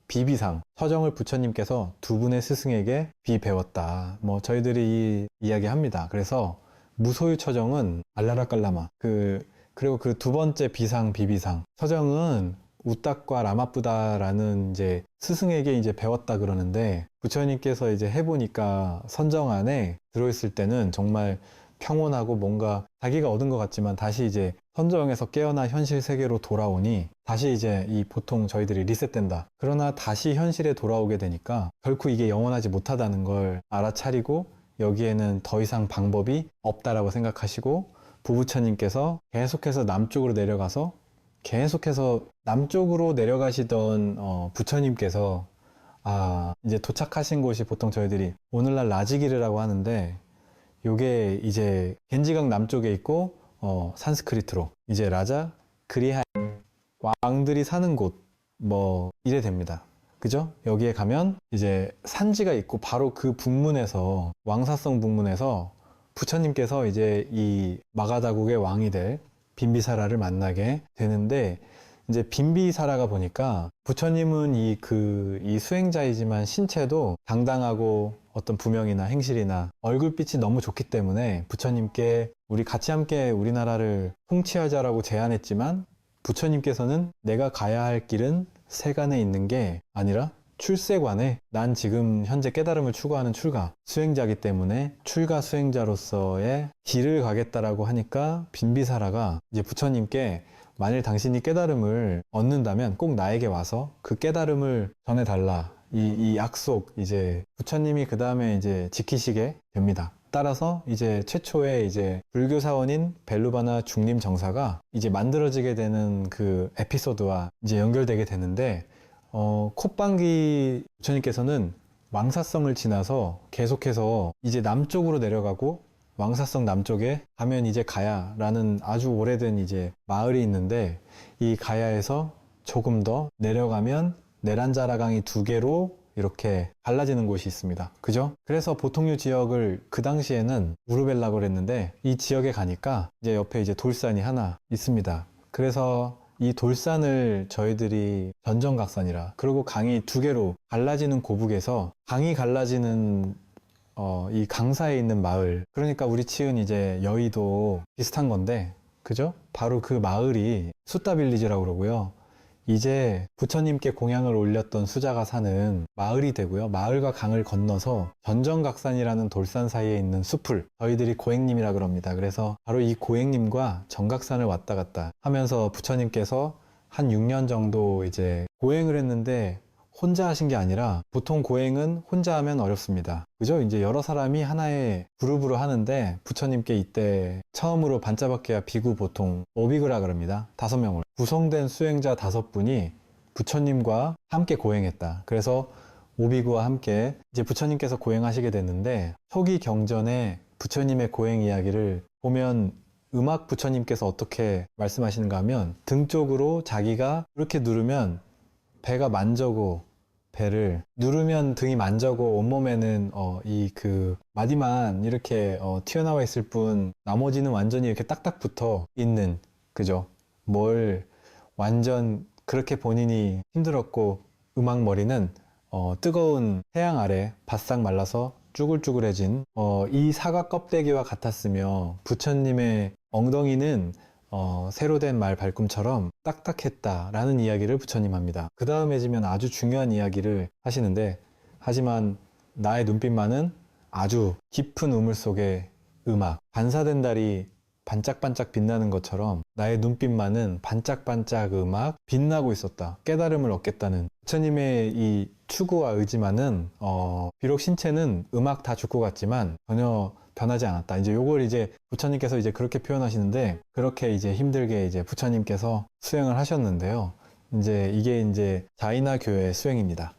비비상 처정을 부처님께서 두 분의 스승에게 비배웠다. 저희들이 이야기합니다. 그래서 무소유 처정은 알라라깔라마, 그리고 그 두 번째 비비상 처정은 우딱과 라마뿌다라는 이제 스승에게 이제 배웠다 그러는데, 부처님께서 이제 해보니까 선정 안에 들어있을 때는 정말 평온하고 뭔가 자기가 얻은 것 같지만 다시 이제 선정에서 깨어나 현실 세계로 돌아오니 다시 이제 보통 저희들이 리셋된다. 그러나 다시 현실에 돌아오게 되니까 결코 이게 영원하지 못하다는 걸 알아차리고, 여기에는 더 이상 방법이 없다라고 생각하시고, 부부처님께서 계속해서 남쪽으로 내려가시던 부처님께서 이제 도착하신 곳이 보통 저희들이 오늘날 라지기르라고 하는데, 요게 이제 겐지강 남쪽에 있고 산스크리트로 이제 라자 그리하 왕들이 사는 곳 이래 됩니다. 그죠? 여기에 가면 이제 산지가 있고, 바로 그 북문에서, 왕사성 북문에서 부처님께서 이제 이 마가다국의 왕이 될 빈비사라를 만나게 되는데, 이제 빈비사라가 보니까 부처님은 이 수행자이지만 신체도 당당하고 어떤 부명이나 행실이나 얼굴빛이 너무 좋기 때문에 부처님께 우리 같이 함께 우리나라를 통치하자라고 제안했지만, 부처님께서는 내가 가야 할 길은 세간에 있는 게 아니라 출세관에, 난 지금 현재 깨달음을 추구하는 수행자이기 때문에 출가 수행자로서의 길을 가겠다라고 하니까, 빈비사라가 이제 부처님께 만일 당신이 깨달음을 얻는다면 꼭 나에게 와서 그 깨달음을 전해달라, 이 약속 이제 부처님이 그 다음에 이제 지키시게 됩니다. 따라서 이제 최초의 이제 불교 사원인 벨루바나 중림 정사가 이제 만들어지게 되는 그 에피소드와 이제 연결되게 되는데, 콧방귀 부처님께서는 왕사성을 지나서 계속해서 이제 남쪽으로 내려가고, 왕사성 남쪽에 가면 이제 가야라는 아주 오래된 이제 마을이 있는데, 이 가야에서 조금 더 내려가면 내란자라강이 두 개로 이렇게 갈라지는 곳이 있습니다. 그죠? 그래서 보통류 지역을 그 당시에는 우르벨라고 그랬는데 이 지역에 가니까 이제 옆에 이제 돌산이 하나 있습니다. 그래서 이 돌산을 저희들이 전정각산이라, 그리고 강이 두 개로 갈라지는 고북에서 강이 갈라지는 이 강사에 있는 마을, 그러니까 우리 치은 이제 여의도 비슷한 건데, 그죠? 바로 그 마을이 숫다빌리지라고 그러고요. 이제 부처님께 공양을 올렸던 수자가 사는 마을이 되고요. 마을과 강을 건너서 전정각산이라는 돌산 사이에 있는 숲을 저희들이 고행님이라 그럽니다. 그래서 바로 이 고행님과 정각산을 왔다 갔다 하면서 부처님께서 한 6년 정도 이제 고행을 했는데, 혼자 하신 게 아니라, 보통 고행은 혼자 하면 어렵습니다. 그죠? 이제 여러 사람이 하나의 그룹으로 하는데, 부처님께 이때 처음으로 반짜박계야 비구 보통 오비그라 그럽니다. 5명으로 구성된 수행자 5분이 부처님과 함께 고행했다. 그래서 오비구와 함께 이제 부처님께서 고행하시게 됐는데, 초기 경전에 부처님의 고행 이야기를 보면 음악 부처님께서 어떻게 말씀하시는가 하면, 등 쪽으로 자기가 이렇게 누르면 배가 만져고, 배를 누르면 등이 만져고, 온몸에는 이 그 마디만 이렇게 튀어나와 있을 뿐 나머지는 완전히 이렇게 딱딱 붙어 있는, 그죠? 뭘 완전 그렇게 본인이 힘들었고, 음악 머리는 뜨거운 태양 아래 바싹 말라서 쭈글쭈글해진 이 사과 껍데기와 같았으며, 부처님의 엉덩이는 새로 된 말 발꿈처럼 딱딱했다라는 이야기를 부처님 합니다. 그 다음에 지면 아주 중요한 이야기를 하시는데, 하지만 나의 눈빛만은 아주 깊은 우물 속의 음악, 반사된 달이 반짝반짝 빛나는 것처럼 나의 눈빛만은 반짝반짝 음악 빛나고 있었다. 깨달음을 얻겠다는 부처님의 이 추구와 의지만은 비록 신체는 음악 다 죽고 갔지만 전혀 변하지 않았다. 이제 요걸 이제 부처님께서 이제 그렇게 표현하시는데, 그렇게 이제 힘들게 이제 부처님께서 수행을 하셨는데요. 이제 이게 이제 자이나 교의 수행입니다.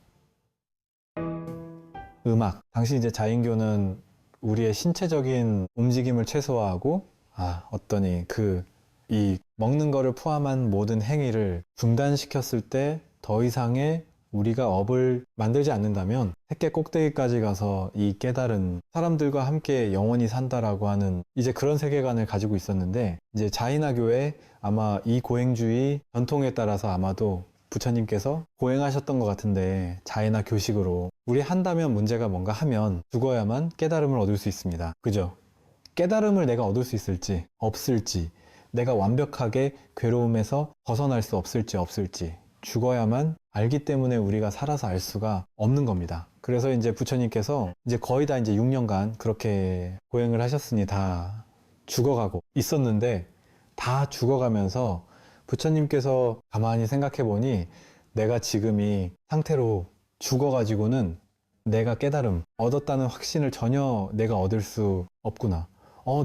음악. 당시 이제 자인교는 우리의 신체적인 움직임을 최소화하고, 어떠니 이 먹는 거를 포함한 모든 행위를 중단시켰을 때 더 이상의 우리가 업을 만들지 않는다면 핵계 꼭대기까지 가서 이 깨달은 사람들과 함께 영원히 산다라고 하는 이제 그런 세계관을 가지고 있었는데, 이제 자이나교의 아마 이 고행주의 전통에 따라서 아마도 부처님께서 고행하셨던 것 같은데, 자이나 교식으로 우리 한다면 문제가 뭔가 하면 죽어야만 깨달음을 얻을 수 있습니다. 그죠? 깨달음을 내가 얻을 수 있을지 없을지, 내가 완벽하게 괴로움에서 벗어날 수 없을지 죽어야만 알기 때문에 우리가 살아서 알 수가 없는 겁니다. 그래서 이제 부처님께서 이제 거의 다 이제 6년간 그렇게 고행을 하셨으니 다 죽어가고 있었는데, 다 죽어가면서 부처님께서 가만히 생각해 보니, 내가 지금 이 상태로 죽어가지고는 내가 깨달음 얻었다는 확신을 전혀 내가 얻을 수 없구나.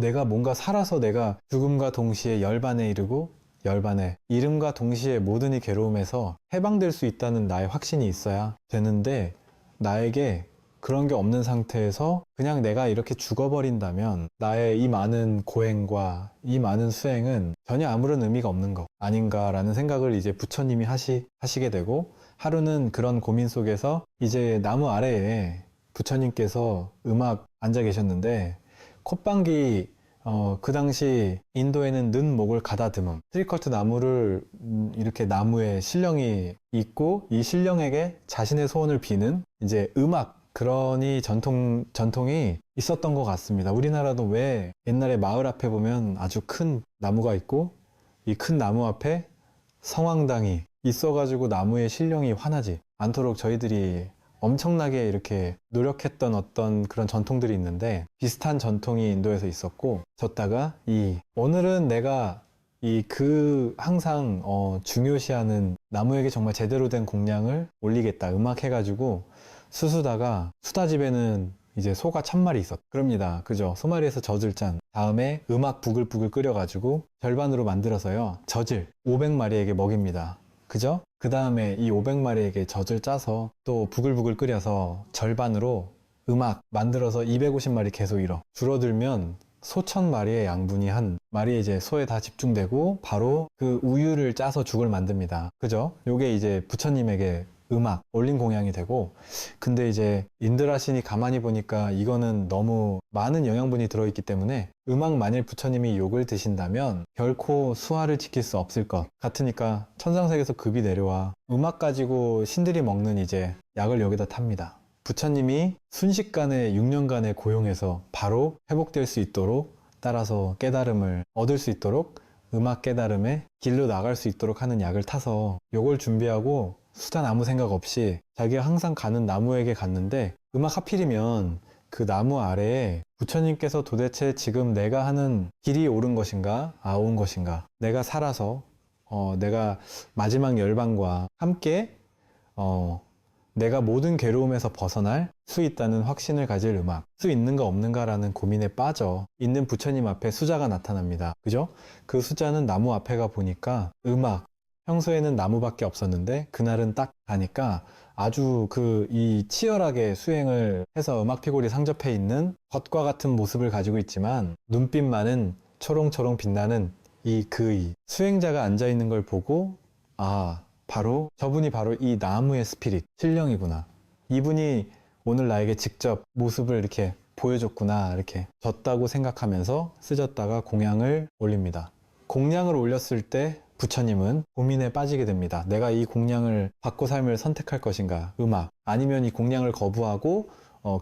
내가 뭔가 살아서 내가 죽음과 동시에 열반에 이르고, 열반에 이름과 동시에 모든 이 괴로움에서 해방될 수 있다는 나의 확신이 있어야 되는데, 나에게 그런 게 없는 상태에서 그냥 내가 이렇게 죽어버린다면 나의 이 많은 고행과 이 많은 수행은 전혀 아무런 의미가 없는 거 아닌가라는 생각을 이제 부처님이 하시게 되고, 하루는 그런 고민 속에서 이제 나무 아래에 부처님께서 음악 앉아 계셨는데, 콧방귀 그 당시 인도에는 는 목을 가다듬음, 트리커트 나무를 이렇게 나무에 신령이 있고, 이 신령에게 자신의 소원을 비는 이제 음악, 그러니 전통이 있었던 것 같습니다. 우리나라도 왜 옛날에 마을 앞에 보면 아주 큰 나무가 있고, 이 큰 나무 앞에 성황당이 있어가지고 나무의 신령이 화나지 않도록 저희들이 엄청나게 이렇게 노력했던 어떤 그런 전통들이 있는데, 비슷한 전통이 인도에서 있었고, 졌다가 오늘은 내가 항상 중요시하는 나무에게 정말 제대로 된 공양을 올리겠다, 음악 해가지고 수다가 수다집에는 이제 소가 1000마리 있었다 그럽니다. 그죠? 소마리에서 젖을 짠 다음에 음악 부글부글 끓여가지고 절반으로 만들어서요, 젖을 500마리에게 먹입니다. 그죠? 그 다음에 이 500마리에게 젖을 짜서 또 부글부글 끓여서 절반으로 음악 만들어서 250마리 계속 줄어들면 소천 마리의 양분이 한 마리의 이제 소에 다 집중되고 바로 그 우유를 짜서 죽을 만듭니다. 그죠? 요게 이제 부처님에게 음악, 올린 공양이 되고, 근데 이제 인드라신이 가만히 보니까 이거는 너무 많은 영양분이 들어있기 때문에 음악 만일 부처님이 욕을 드신다면 결코 수화를 지킬 수 없을 것 같으니까 천상세계에서 급이 내려와 음악 가지고 신들이 먹는 이제 약을 여기다 탑니다. 부처님이 순식간에 6년간의 고용에서 바로 회복될 수 있도록, 따라서 깨달음을 얻을 수 있도록 음악 깨달음의 길로 나갈 수 있도록 하는 약을 타서 요걸 준비하고 수단 아무 생각 없이 자기가 항상 가는 나무에게 갔는데, 음악 하필이면 그 나무 아래에 부처님께서 도대체 지금 내가 하는 길이 옳은 것인가 아온 것인가, 내가 살아서 내가 마지막 열반과 함께 내가 모든 괴로움에서 벗어날 수 있다는 확신을 가질 음악, 수 있는가 없는가라는 고민에 빠져 있는 부처님 앞에 수자가 나타납니다. 그죠? 그 수자는 나무 앞에 가 보니까 음악, 평소에는 나무밖에 없었는데 그날은 딱 가니까 아주 이 치열하게 수행을 해서 음악 피골이 상접해 있는 겉과 같은 모습을 가지고 있지만 눈빛만은 초롱초롱 빛나는 이 수행자가 앉아 있는 걸 보고, 저분이 바로 이 나무의 스피릿, 신령이구나. 이분이 오늘 나에게 직접 모습을 이렇게 보여줬구나. 이렇게 졌다고 생각하면서 쓰졌다가 공양을 올립니다. 공양을 올렸을 때 부처님은 고민에 빠지게 됩니다. 내가 이 공양을 받고 삶을 선택할 것인가, 음악, 아니면 이 공양을 거부하고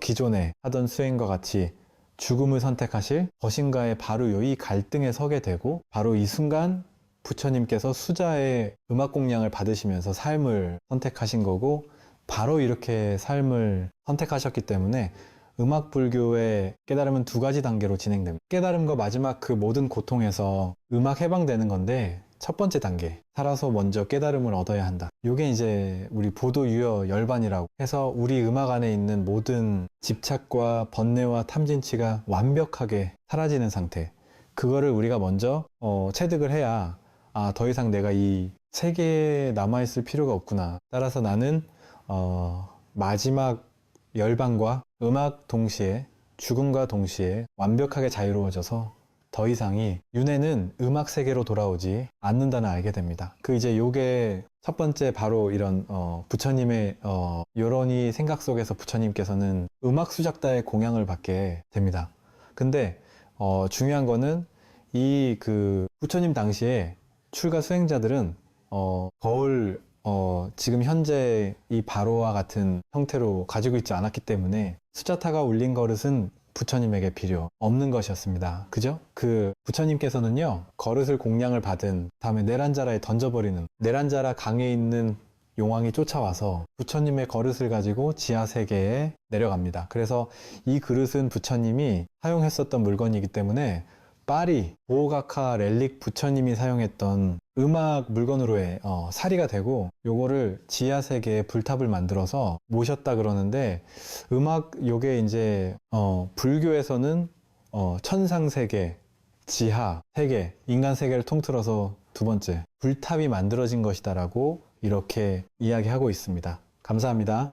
기존에 하던 수행과 같이 죽음을 선택하실 것인가에 바로 이 갈등에 서게 되고, 바로 이 순간 부처님께서 수자의 음악 공양을 받으시면서 삶을 선택하신 거고, 바로 이렇게 삶을 선택하셨기 때문에 음악 불교의 깨달음은 두 가지 단계로 진행됩니다. 깨달음과 마지막 그 모든 고통에서 음악 해방되는 건데, 첫 번째 단계, 살아서 먼저 깨달음을 얻어야 한다. 요게 이제 우리 보도유여 열반이라고 해서 우리 음악 안에 있는 모든 집착과 번뇌와 탐진치가 완벽하게 사라지는 상태, 그거를 우리가 먼저 체득을 해야 더 이상 내가 이 세계에 남아있을 필요가 없구나. 따라서 나는 마지막 열반과 음악 동시에, 죽음과 동시에 완벽하게 자유로워져서 더 이상이 윤회는 음악 세계로 돌아오지 않는다는 알게 됩니다. 요게 첫 번째, 바로 이런 부처님의 요런이 생각 속에서 부처님께서는 음악 수작다의 공양을 받게 됩니다. 근데 중요한 거는 부처님 당시에 출가 수행자들은 거울 지금 현재 이 바로와 같은 형태로 가지고 있지 않았기 때문에 수자타가 올린 그릇은 부처님에게 필요 없는 것이었습니다. 그죠? 부처님께서는요, 그릇을 공양을 받은 다음에 네란자라에 던져버리는, 네란자라 강에 있는 용왕이 쫓아와서 부처님의 그릇을 가지고 지하 세계에 내려갑니다. 그래서 이 그릇은 부처님이 사용했었던 물건이기 때문에 파리, 보호가카 렐릭 부처님이 사용했던 음악 물건으로의 사리가 되고, 요거를 지하 세계에 불탑을 만들어서 모셨다 그러는데, 요게 이제 불교에서는 천상 세계, 지하 세계, 인간 세계를 통틀어서 두 번째 불탑이 만들어진 것이다라고 이렇게 이야기하고 있습니다. 감사합니다.